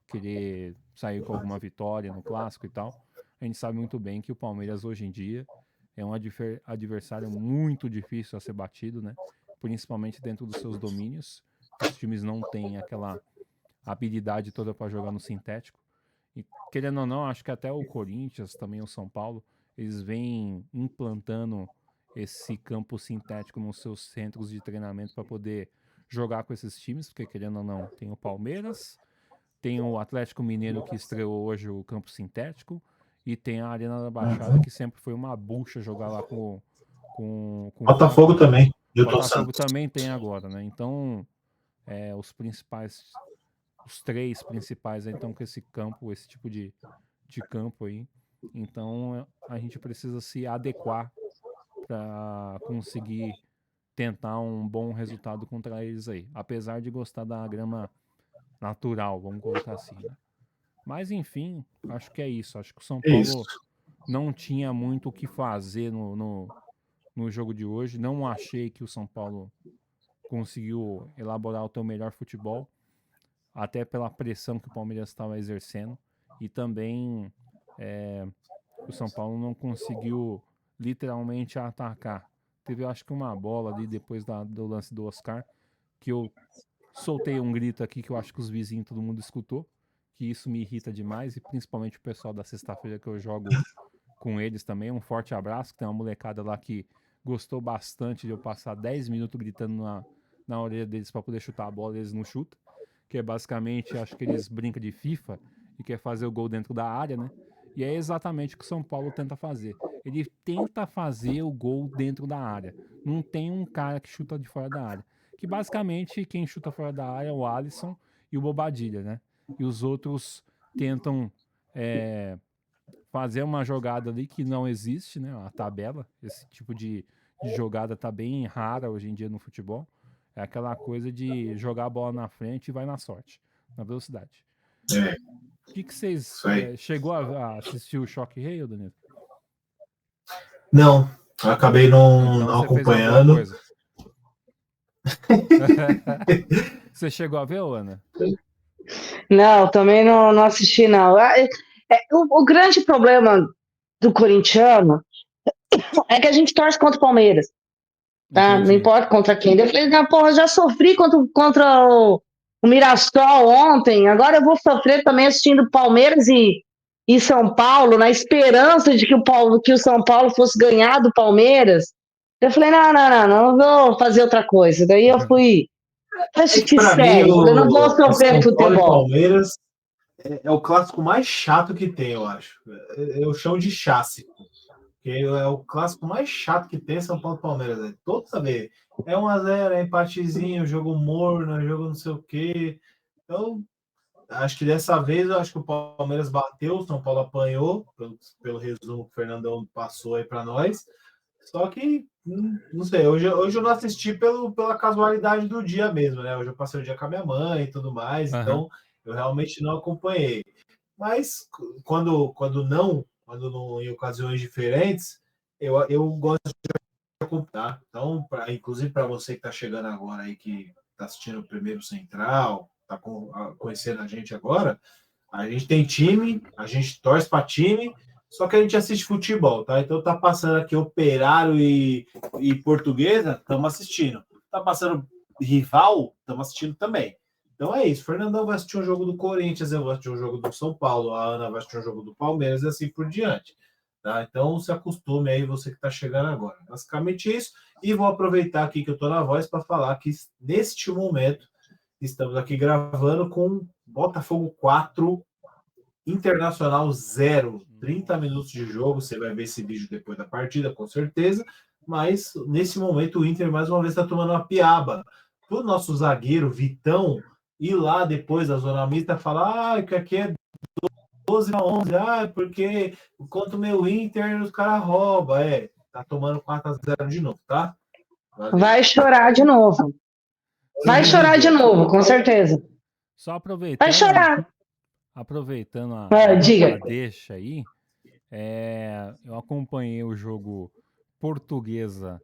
querer sair com alguma vitória no clássico e tal, a gente sabe muito bem que o Palmeiras hoje em dia é um adversário muito difícil a ser batido, né? Principalmente dentro dos seus domínios. Os times não têm aquela habilidade toda para jogar no sintético. E querendo ou não, acho que até o Corinthians, também o São Paulo, eles vêm implantando esse campo sintético nos seus centros de treinamento para poder jogar com esses times, porque querendo ou não, tem o Palmeiras, tem o Atlético Mineiro que estreou hoje o campo sintético, e tem a Arena da Baixada, que sempre foi uma bucha jogar lá com Botafogo também. Botafogo também tem agora, né? Então, os três principais aí estão com esse campo, esse tipo de campo aí. Então, a gente precisa se adequar para conseguir tentar um bom resultado contra eles aí. Apesar de gostar da grama natural, vamos colocar assim, né? Mas, enfim, acho que é isso. Acho que o São Paulo não tinha muito o que fazer no jogo de hoje. Não achei que o São Paulo conseguiu elaborar o seu melhor futebol, até pela pressão que o Palmeiras estava exercendo. E também o São Paulo não conseguiu literalmente atacar. Teve, acho que, uma bola ali depois do lance do Oscar, que eu soltei um grito aqui que eu acho que os vizinhos, todo mundo escutou, que isso me irrita demais, e principalmente o pessoal da sexta-feira que eu jogo com eles também. Um forte abraço, que tem uma molecada lá que gostou bastante de eu passar 10 minutos gritando na orelha deles para poder chutar a bola, eles não chutam, que é basicamente, acho que eles brincam de FIFA e quer fazer o gol dentro da área, né? E é exatamente o que o São Paulo tenta fazer. Ele tenta fazer o gol dentro da área. Não tem um cara que chuta de fora da área. Que basicamente quem chuta fora da área é o Alisson e o Bobadilha, né? E os outros tentam fazer uma jogada ali que não existe, né? A tabela, esse tipo de jogada tá bem rara hoje em dia no futebol. É aquela coisa de jogar a bola na frente e vai na sorte, na velocidade. O que vocês... chegou a assistir o Choque Rei, Danilo? Não, acabei não acompanhando. Você chegou a ver, Ana? Não, também não assisti, não. O grande problema do corintiano é que a gente torce contra o Palmeiras, tá? Não Entendi. importa contra quem. Eu falei, porra, já sofri contra o Mirassol ontem, agora eu vou sofrer também assistindo Palmeiras e São Paulo, na esperança de que o São Paulo fosse ganhar do Palmeiras. Eu falei, não vou fazer outra coisa. Daí eu fui É que assistir para mim série. Eu falei, não vou o sofrer São Paulo e futebol. Palmeiras é o clássico mais chato que tem, eu acho. Eu chamo de chássico. Que é o clássico mais chato que tem São Paulo e Palmeiras. Né? Toda vez. É 1-0, é empatezinho, jogo morno, jogo não sei o quê. Então, acho que dessa vez, eu acho que o Palmeiras bateu, o São Paulo apanhou, pelo resumo que o Fernandão passou aí para nós. Só que, não sei, hoje eu não assisti pela casualidade do dia mesmo, né? Hoje eu passei o dia com a minha mãe e tudo mais, Aham. então eu realmente não acompanhei. Mas quando não em ocasiões diferentes, eu gosto de acompanhar. Então, inclusive para você que está chegando agora aí, que está assistindo o Primeiro Central, está conhecendo a gente agora, a gente tem time, a gente torce para time, só que a gente assiste futebol, tá? Então tá passando aqui Operário e Portuguesa, estamos assistindo. Tá passando rival, estamos assistindo também. Então é isso. Fernandão vai assistir um jogo do Corinthians, eu vou assistir um jogo do São Paulo, a Ana vai assistir um jogo do Palmeiras e assim por diante. Tá? Então se acostume aí, você que está chegando agora. Basicamente isso. E vou aproveitar aqui que eu estou na voz para falar que neste momento estamos aqui gravando com Botafogo 4, Internacional 0. 30 minutos de jogo. Você vai ver esse vídeo depois da partida, com certeza. Mas nesse momento o Inter mais uma vez está tomando uma piaba. O nosso zagueiro Vitão ir lá depois da zona mista falar que aqui é 12-11, porque contra o meu Inter os caras roubam. Tá tomando 4-0 de novo, tá? Valeu. Vai chorar de novo. Vai chorar de novo, com certeza. Só Vai chorar. aproveitando Diga. a deixa aí, eu acompanhei o jogo Portuguesa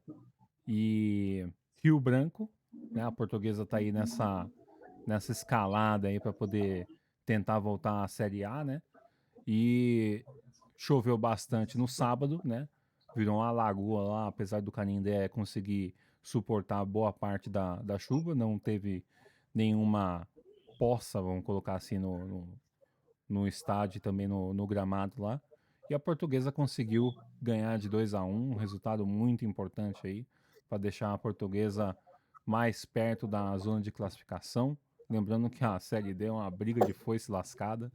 e Rio Branco, né? A Portuguesa tá aí nessa escalada aí para poder tentar voltar à Série A, né? E choveu bastante no sábado, né? Virou uma lagoa lá, apesar do Canindé conseguir suportar boa parte da chuva, não teve nenhuma poça, vamos colocar assim, no estádio e também no gramado lá. E a Portuguesa conseguiu ganhar de 2-1, um resultado muito importante aí, para deixar a Portuguesa mais perto da zona de classificação. Lembrando que a Série D é uma briga de foice lascada,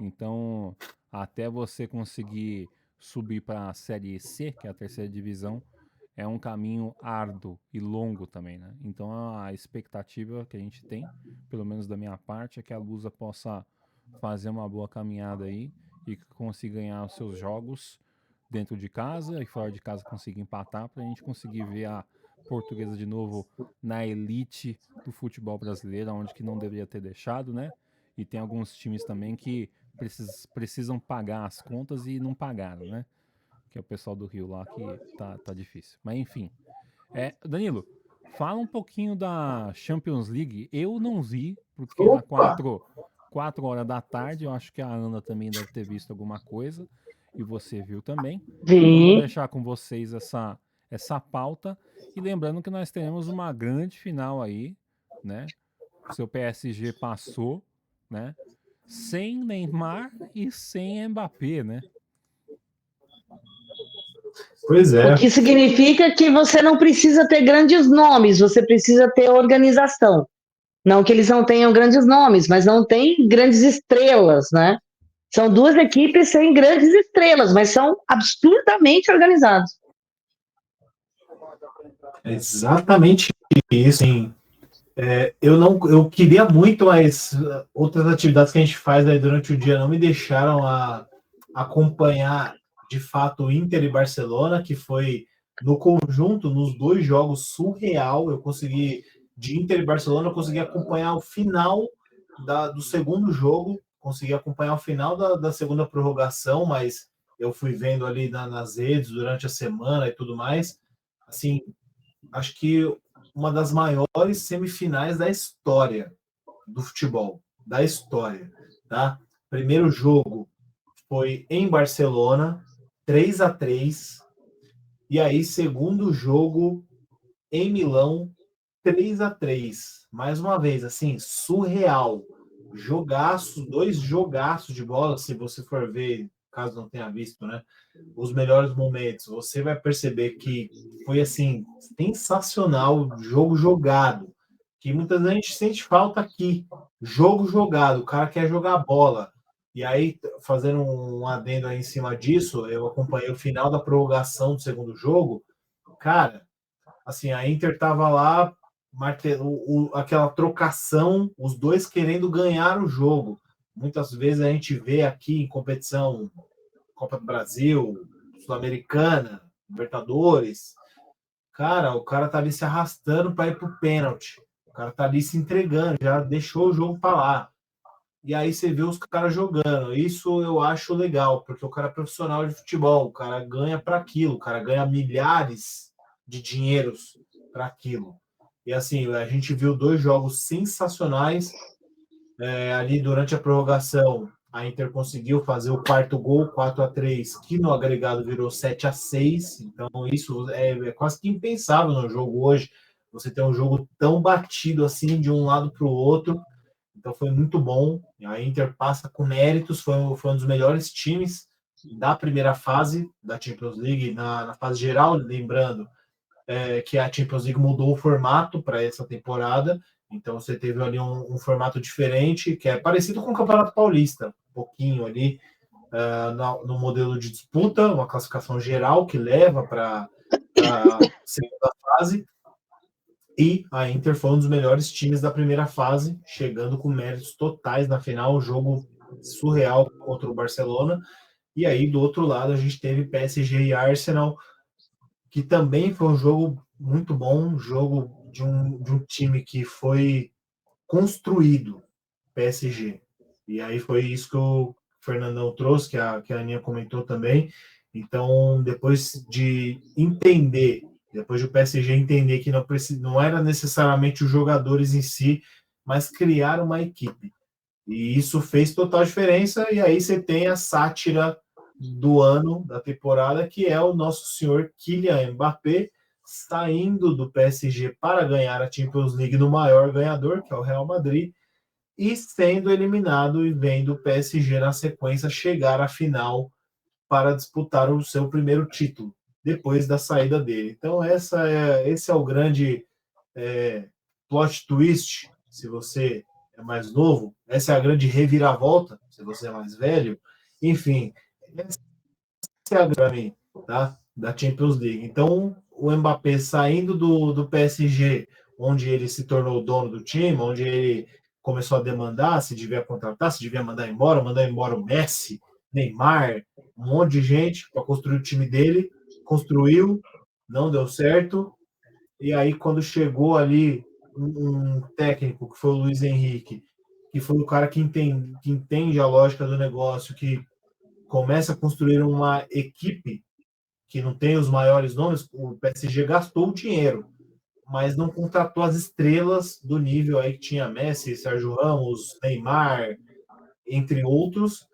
então até você conseguir subir para a Série C, que é a terceira divisão, é um caminho árduo e longo também, né? Então a expectativa que a gente tem, pelo menos da minha parte, é que a Lusa possa fazer uma boa caminhada aí e consiga ganhar os seus jogos dentro de casa e fora de casa conseguir empatar para a gente conseguir ver a Portuguesa de novo na elite do futebol brasileiro, onde que não deveria ter deixado, né? E tem alguns times também que precisam pagar as contas e não pagaram, né? Que é o pessoal do Rio lá que tá difícil. Mas enfim. Danilo, fala um pouquinho da Champions League. Eu não vi, porque era Opa! 4 horas da tarde. Eu acho que a Ana também deve ter visto alguma coisa. E você viu também. Então vou Vi. deixar com vocês essa pauta. E lembrando que nós teremos uma grande final aí, né? O seu PSG passou, né? Sem Neymar e sem Mbappé, né? Pois O é. que significa que você não precisa ter grandes nomes, você precisa ter organização. Não que eles não tenham grandes nomes, mas não tem grandes estrelas, né? São duas equipes sem grandes estrelas, mas são absurdamente organizados. É exatamente isso, hein? Eu queria muito, mas outras atividades que a gente faz aí durante o dia não me deixaram acompanhar de fato o Inter e Barcelona, que foi no conjunto, nos dois jogos, surreal. Eu consegui, de Inter e Barcelona, eu consegui acompanhar o final do segundo jogo, consegui acompanhar o final da segunda prorrogação, mas eu fui vendo ali nas redes durante a semana e tudo mais. Assim, acho que uma das maiores semifinais da história. do futebol, da história, tá? Primeiro jogo foi em Barcelona, 3-3. E aí, segundo jogo em Milão, 3-3. Mais uma vez, assim, surreal. Jogaço, 2 jogaços de bola, se você for ver, caso não tenha visto, né? Os melhores momentos, você vai perceber que foi, assim, sensacional, jogo jogado. Que muitas vezes a gente sente falta aqui. Jogo jogado, o cara quer jogar bola. E aí, fazendo um adendo aí em cima disso, eu acompanhei o final da prorrogação do segundo jogo. Cara, assim, a Inter tava lá, aquela trocação, os dois querendo ganhar o jogo. Muitas vezes a gente vê aqui em competição, Copa do Brasil, Sul-Americana, Libertadores, cara, o cara tá ali se arrastando para ir pro pênalti. O cara tá ali se entregando, já deixou o jogo para lá. E aí você vê os caras jogando. Isso eu acho legal, porque o cara é profissional de futebol, o cara ganha para aquilo, o cara ganha milhares de dinheiros para aquilo. E assim, a gente viu 2 jogos sensacionais. Ali durante a prorrogação, a Inter conseguiu fazer o quarto gol, 4-3, que no agregado virou 7-6. Então, isso é quase que impensável no jogo hoje. Você ter um jogo tão batido assim de um lado para o outro. Então foi muito bom. A Inter passa com méritos, foi um dos melhores times da primeira fase da Champions League, na fase geral, lembrando que a Champions League mudou o formato para essa temporada. Então você teve ali um formato diferente, que é parecido com o Campeonato Paulista, um pouquinho ali no modelo de disputa, uma classificação geral que leva para a segunda fase. E a Inter foi um dos melhores times da primeira fase, chegando com méritos totais na final, um jogo surreal contra o Barcelona. E aí, do outro lado, a gente teve PSG e Arsenal, que também foi um jogo muito bom, um jogo de um time que foi construído, PSG. E aí foi isso que o Fernandão trouxe, que a Aninha comentou também. Então, depois de entender, depois do PSG entender que não era necessariamente os jogadores em si, mas criar uma equipe. E isso fez total diferença, e aí você tem a sátira do ano, da temporada, que é o nosso senhor Kylian Mbappé, saindo do PSG para ganhar a Champions League no maior ganhador, que é o Real Madrid, e sendo eliminado e vendo o PSG na sequência chegar à final para disputar o seu primeiro título, depois da saída dele. Então esse é o grande plot twist, se você é mais novo, essa é a grande reviravolta, se você é mais velho, enfim, essa é a grande, tá? Da Champions League. Então, o Mbappé saindo do PSG, onde ele se tornou dono do time, onde ele começou a demandar se devia contratar, se devia mandar embora o Messi, Neymar, um monte de gente para construir o time dele, construiu, não deu certo, e aí quando chegou ali um técnico, que foi o Luiz Henrique, que foi o cara que entende a lógica do negócio, que começa a construir uma equipe que não tem os maiores nomes, o PSG gastou o dinheiro, mas não contratou as estrelas do nível aí que tinha Messi, Sérgio Ramos, Neymar, entre outros.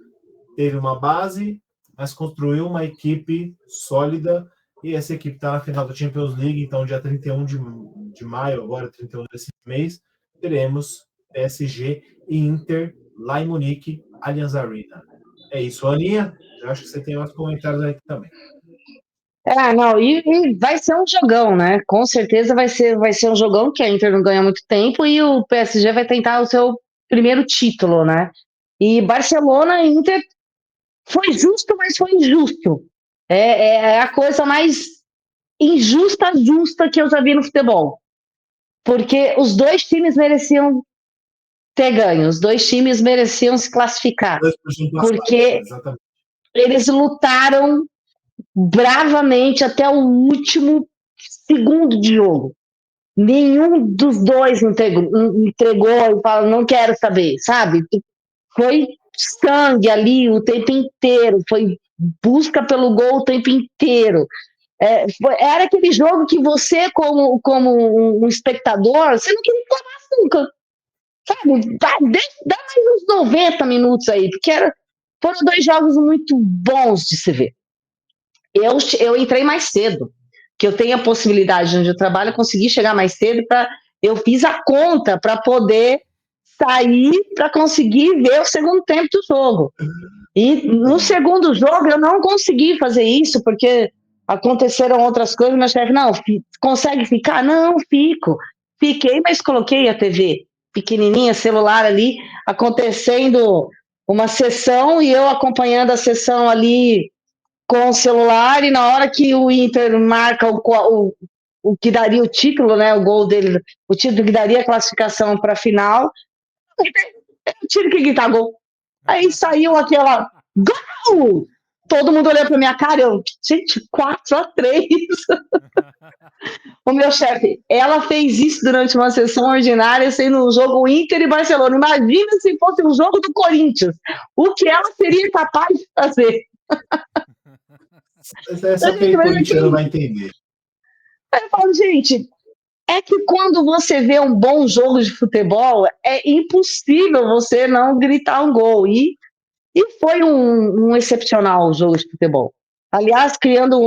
Teve uma base, mas construiu uma equipe sólida, e essa equipe está na final da Champions League, então dia 31 de maio, agora 31 desse mês, teremos PSG e Inter lá em Munique, Allianz Arena. É isso, Aninha. Eu acho que você tem outros comentários aí também. Não, e vai ser um jogão, né? Com certeza vai ser um jogão que a Inter não ganha muito tempo e o PSG vai tentar o seu primeiro título, né? E Barcelona e Inter foi justo, mas foi injusto. É a coisa mais justa que eu já vi no futebol. Porque os dois times mereciam ter ganho, os dois times mereciam se classificar. Porque eles lutaram bravamente até o último segundo de jogo. Nenhum dos dois entregou e falou, não quero saber, sabe? Foi sangue ali o tempo inteiro, foi busca pelo gol o tempo inteiro. Era aquele jogo que você, como um espectador, você não queria parar nunca. Sabe, dá mais uns 90 minutos aí, porque foram 2 jogos muito bons de se ver. Eu entrei mais cedo, que eu tenho a possibilidade onde eu trabalho, conseguir chegar mais cedo eu fiz a conta para poder sair para conseguir ver o segundo tempo do jogo. E no segundo jogo eu não consegui fazer isso, porque aconteceram outras coisas, meu chefe, não, consegue ficar? Não, fico. Fiquei, mas coloquei a TV pequenininha, celular ali, acontecendo uma sessão e eu acompanhando a sessão ali com o celular, e na hora que o Inter marca o que daria o título, né, o gol dele, o título que daria a classificação para a final, eu tive que gritar gol. Aí saiu aquela gol! Todo mundo olhou pra minha cara, gente, 4-3. O meu chefe, ela fez isso durante uma sessão ordinária, sendo um jogo Inter e Barcelona. Imagina se fosse um jogo do Corinthians. O que ela seria capaz de fazer? Essa que corintiana vai entender. Eu falo, gente, é que quando você vê um bom jogo de futebol, é impossível você não gritar um gol. E foi um excepcional jogo de futebol. Aliás, criando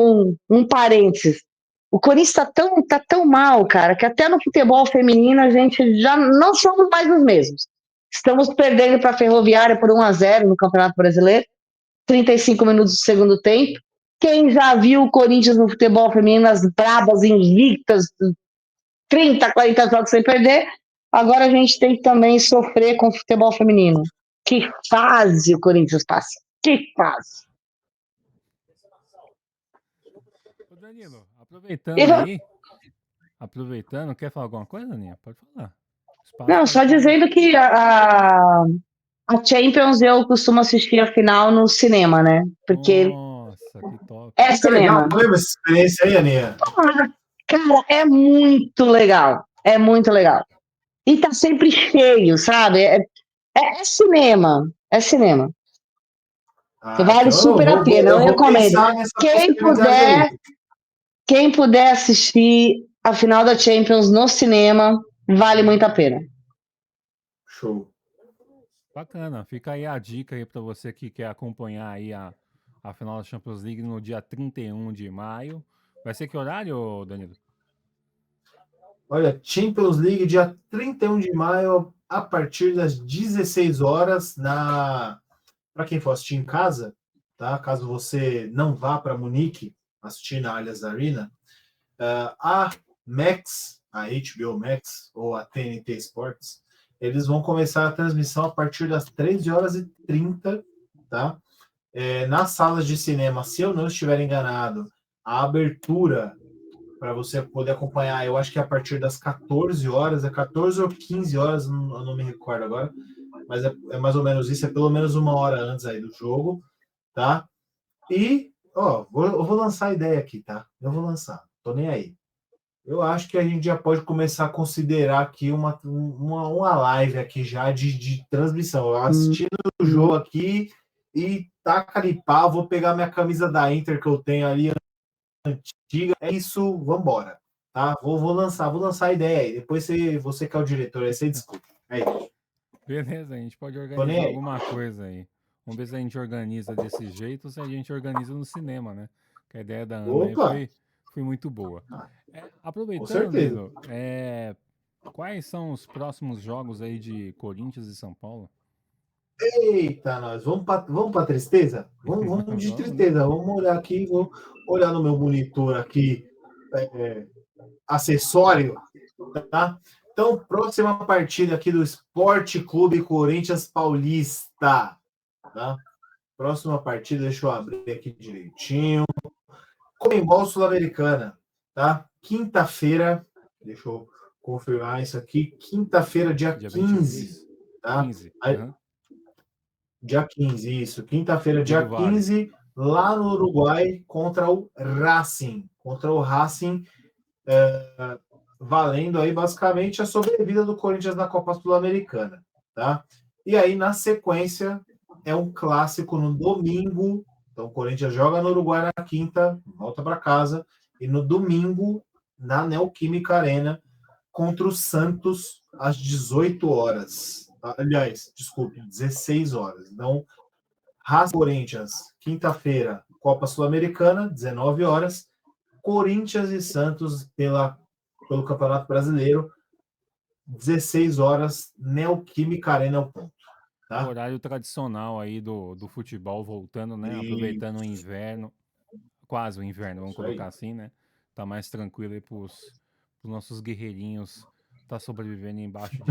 um parênteses, o Corinthians tá tão mal, cara, que até no futebol feminino a gente já não somos mais os mesmos. Estamos perdendo para a Ferroviária por 1-0 no Campeonato Brasileiro, 35 minutos do segundo tempo. Quem já viu o Corinthians no futebol feminino, as brabas, invictas, 30, 40 jogos sem perder, agora a gente tem que também sofrer com o futebol feminino. Que fase o Corinthians passa. Que fase. Ô Danilo, aproveitando, quer falar alguma coisa, Aninha? Pode falar. Não, só dizendo que a Champions eu costumo assistir a final no cinema, né? Porque nossa, que top. é cinema. Legal, essa experiência aí, Aninha? Cara, é muito legal. É muito legal. E tá sempre cheio, sabe? É cinema. É cinema. Vale Então super a pena. Eu recomendo. Quem puder assistir a final da Champions no cinema, vale muito a pena. Show. Bacana. Fica aí a dica aí para você que quer acompanhar aí a final da Champions League no dia 31 de maio. Vai ser que horário, Danilo? Olha, Champions League, dia 31 de maio, a partir das 16 horas, para quem for assistir em casa, tá? Caso você não vá para Munique assistir na Allianz Arena, a Max, a HBO Max ou a TNT Sports, eles vão começar a transmissão a partir das 13h30, tá? Nas salas de cinema, se eu não estiver enganado, a abertura para você poder acompanhar, eu acho que é a partir das 14 horas, é 14 ou 15 horas, eu não me recordo agora, mas é mais ou menos isso, é pelo menos 1 hora antes aí do jogo, tá? E, eu vou lançar a ideia aqui, tá? Eu vou lançar, tô nem aí. Eu acho que a gente já pode começar a considerar aqui uma live aqui já de transmissão. Eu assistindo o jogo aqui e taca ali pau, vou pegar minha camisa da Inter que eu tenho ali antiga. É isso, vambora. Tá? Vou lançar a ideia aí. Depois você que é o diretor, aí você discute. É isso. Beleza, a gente pode organizar alguma coisa aí. Vamos ver se a gente organiza desse jeito ou se a gente organiza no cinema, né? Que a ideia da Ana aí foi muito boa. Aproveitando, Danilo, quais são os próximos jogos aí de Corinthians e São Paulo? Eita, nós vamos para tristeza? Vamos de tristeza. Vamos olhar aqui, vou olhar no meu monitor aqui, acessório, tá? Então, próxima partida aqui do Esporte Clube Corinthians Paulista, tá? Próxima partida, deixa eu abrir aqui direitinho. Comembol Sul-Americana, tá? Quinta-feira, deixa eu confirmar isso aqui, quinta-feira, dia 15, tá? 15. Dia 15, isso. Quinta-feira, dia 15, lá no Uruguai, contra o Racing. Valendo aí basicamente a sobrevida do Corinthians na Copa Sul-Americana, tá? E aí, na sequência, é um clássico no domingo. Então, o Corinthians joga no Uruguai na quinta, volta para casa, e no domingo, na Neoquímica Arena, contra o Santos, às 18 horas. Aliás, desculpe, 16 horas. Então, Racing Corinthians, quinta-feira, Copa Sul-Americana, 19 horas. Corinthians e Santos pelo Campeonato Brasileiro, 16 horas, Neoquímica Arena ao ponto. Tá? Horário tradicional aí do futebol voltando, né? Aproveitando o inverno, quase o inverno, vamos colocar assim, né? Tá mais tranquilo aí pros nossos guerreirinhos tá sobrevivendo embaixo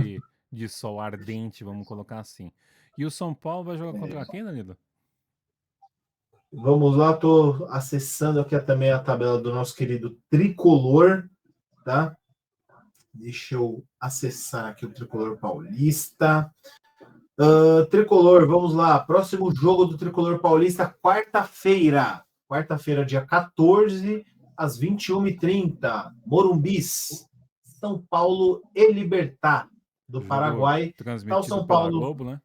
de sol ardente, vamos colocar assim. E o São Paulo vai jogar contra quem, Danilo? Vamos lá, estou acessando aqui também a tabela do nosso querido Tricolor, tá? Deixa eu acessar aqui o Tricolor Paulista. Tricolor, vamos lá. Próximo jogo do Tricolor Paulista, quarta-feira. Quarta-feira, dia 14, às 21h30. Morumbis, São Paulo e Libertad, do Jogo Paraguai. Tá o transmitido São pela Paulo. Globo, né?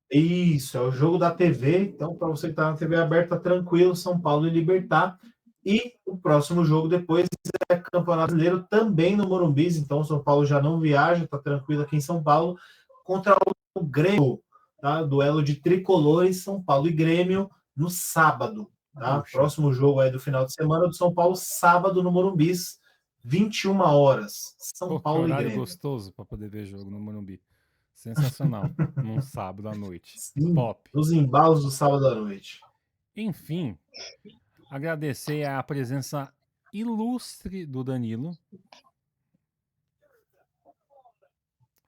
Isso, é o jogo da TV. Então, para você que está na TV aberta, tranquilo, São Paulo e Libertad. E o próximo jogo depois é Campeonato Brasileiro, também no Morumbi. Então, São Paulo já não viaja, está tranquilo aqui em São Paulo. Contra o Grêmio, tá? Duelo de tricolores, São Paulo e Grêmio, no sábado. Tá? Próximo jogo aí do final de semana do São Paulo, sábado no Morumbi, 21 horas. São Paulo e Horário Grêmio. gostoso para poder ver jogo no Morumbi. Sensacional. Num sábado à noite. Sim, Top. nos embalos do sábado à noite. Enfim, agradecer a presença ilustre do Danilo.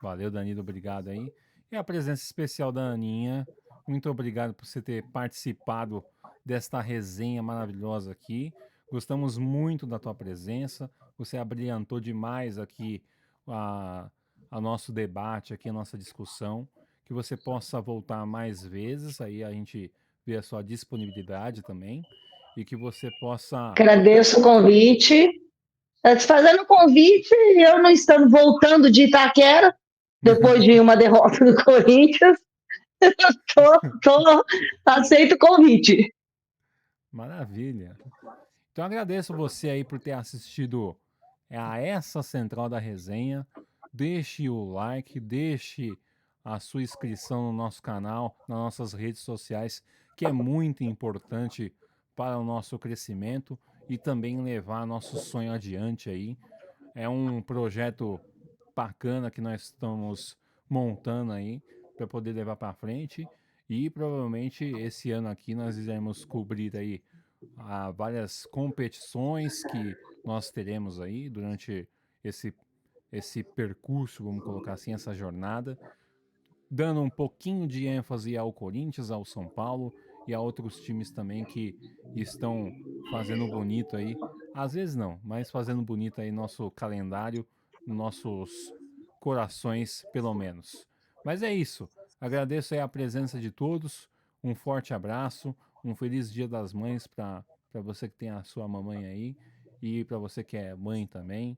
Valeu, Danilo, obrigado aí. E a presença especial da Aninha. Muito obrigado por você ter participado desta resenha maravilhosa aqui. Gostamos muito da tua presença. Você abrilhantou demais aqui a nosso debate, aqui a nossa discussão. Que você possa voltar mais vezes, aí a gente vê a sua disponibilidade também. E que você possa. Agradeço o convite. Fazendo o convite, eu não estando voltando de Itaquera, depois de uma derrota do Corinthians, aceito o convite. Maravilha. Então agradeço você aí por ter assistido a essa central da resenha. Deixe o like, deixe a sua inscrição no nosso canal, nas nossas redes sociais, que é muito importante para o nosso crescimento e também levar nosso sonho adiante aí. É um projeto bacana que nós estamos montando aí para poder levar para frente e provavelmente esse ano aqui nós iremos cobrir aí várias competições que nós teremos aí durante esse esse percurso, vamos colocar assim, essa jornada, dando um pouquinho de ênfase ao Corinthians, ao São Paulo e a outros times também que estão fazendo bonito aí. Às vezes não, mas fazendo bonito aí nosso calendário, nossos corações, pelo menos. Mas é isso. Agradeço aí a presença de todos. Um forte abraço, um feliz Dia das Mães para você que tem a sua mamãe aí e para você que é mãe também.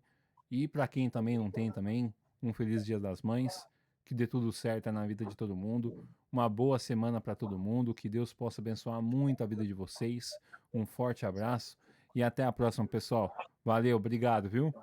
E para quem também não tem também, um feliz Dia das Mães. Que dê tudo certo na vida de todo mundo. Uma boa semana para todo mundo. Que Deus possa abençoar muito a vida de vocês. Um forte abraço e até a próxima, pessoal. Valeu, obrigado, viu?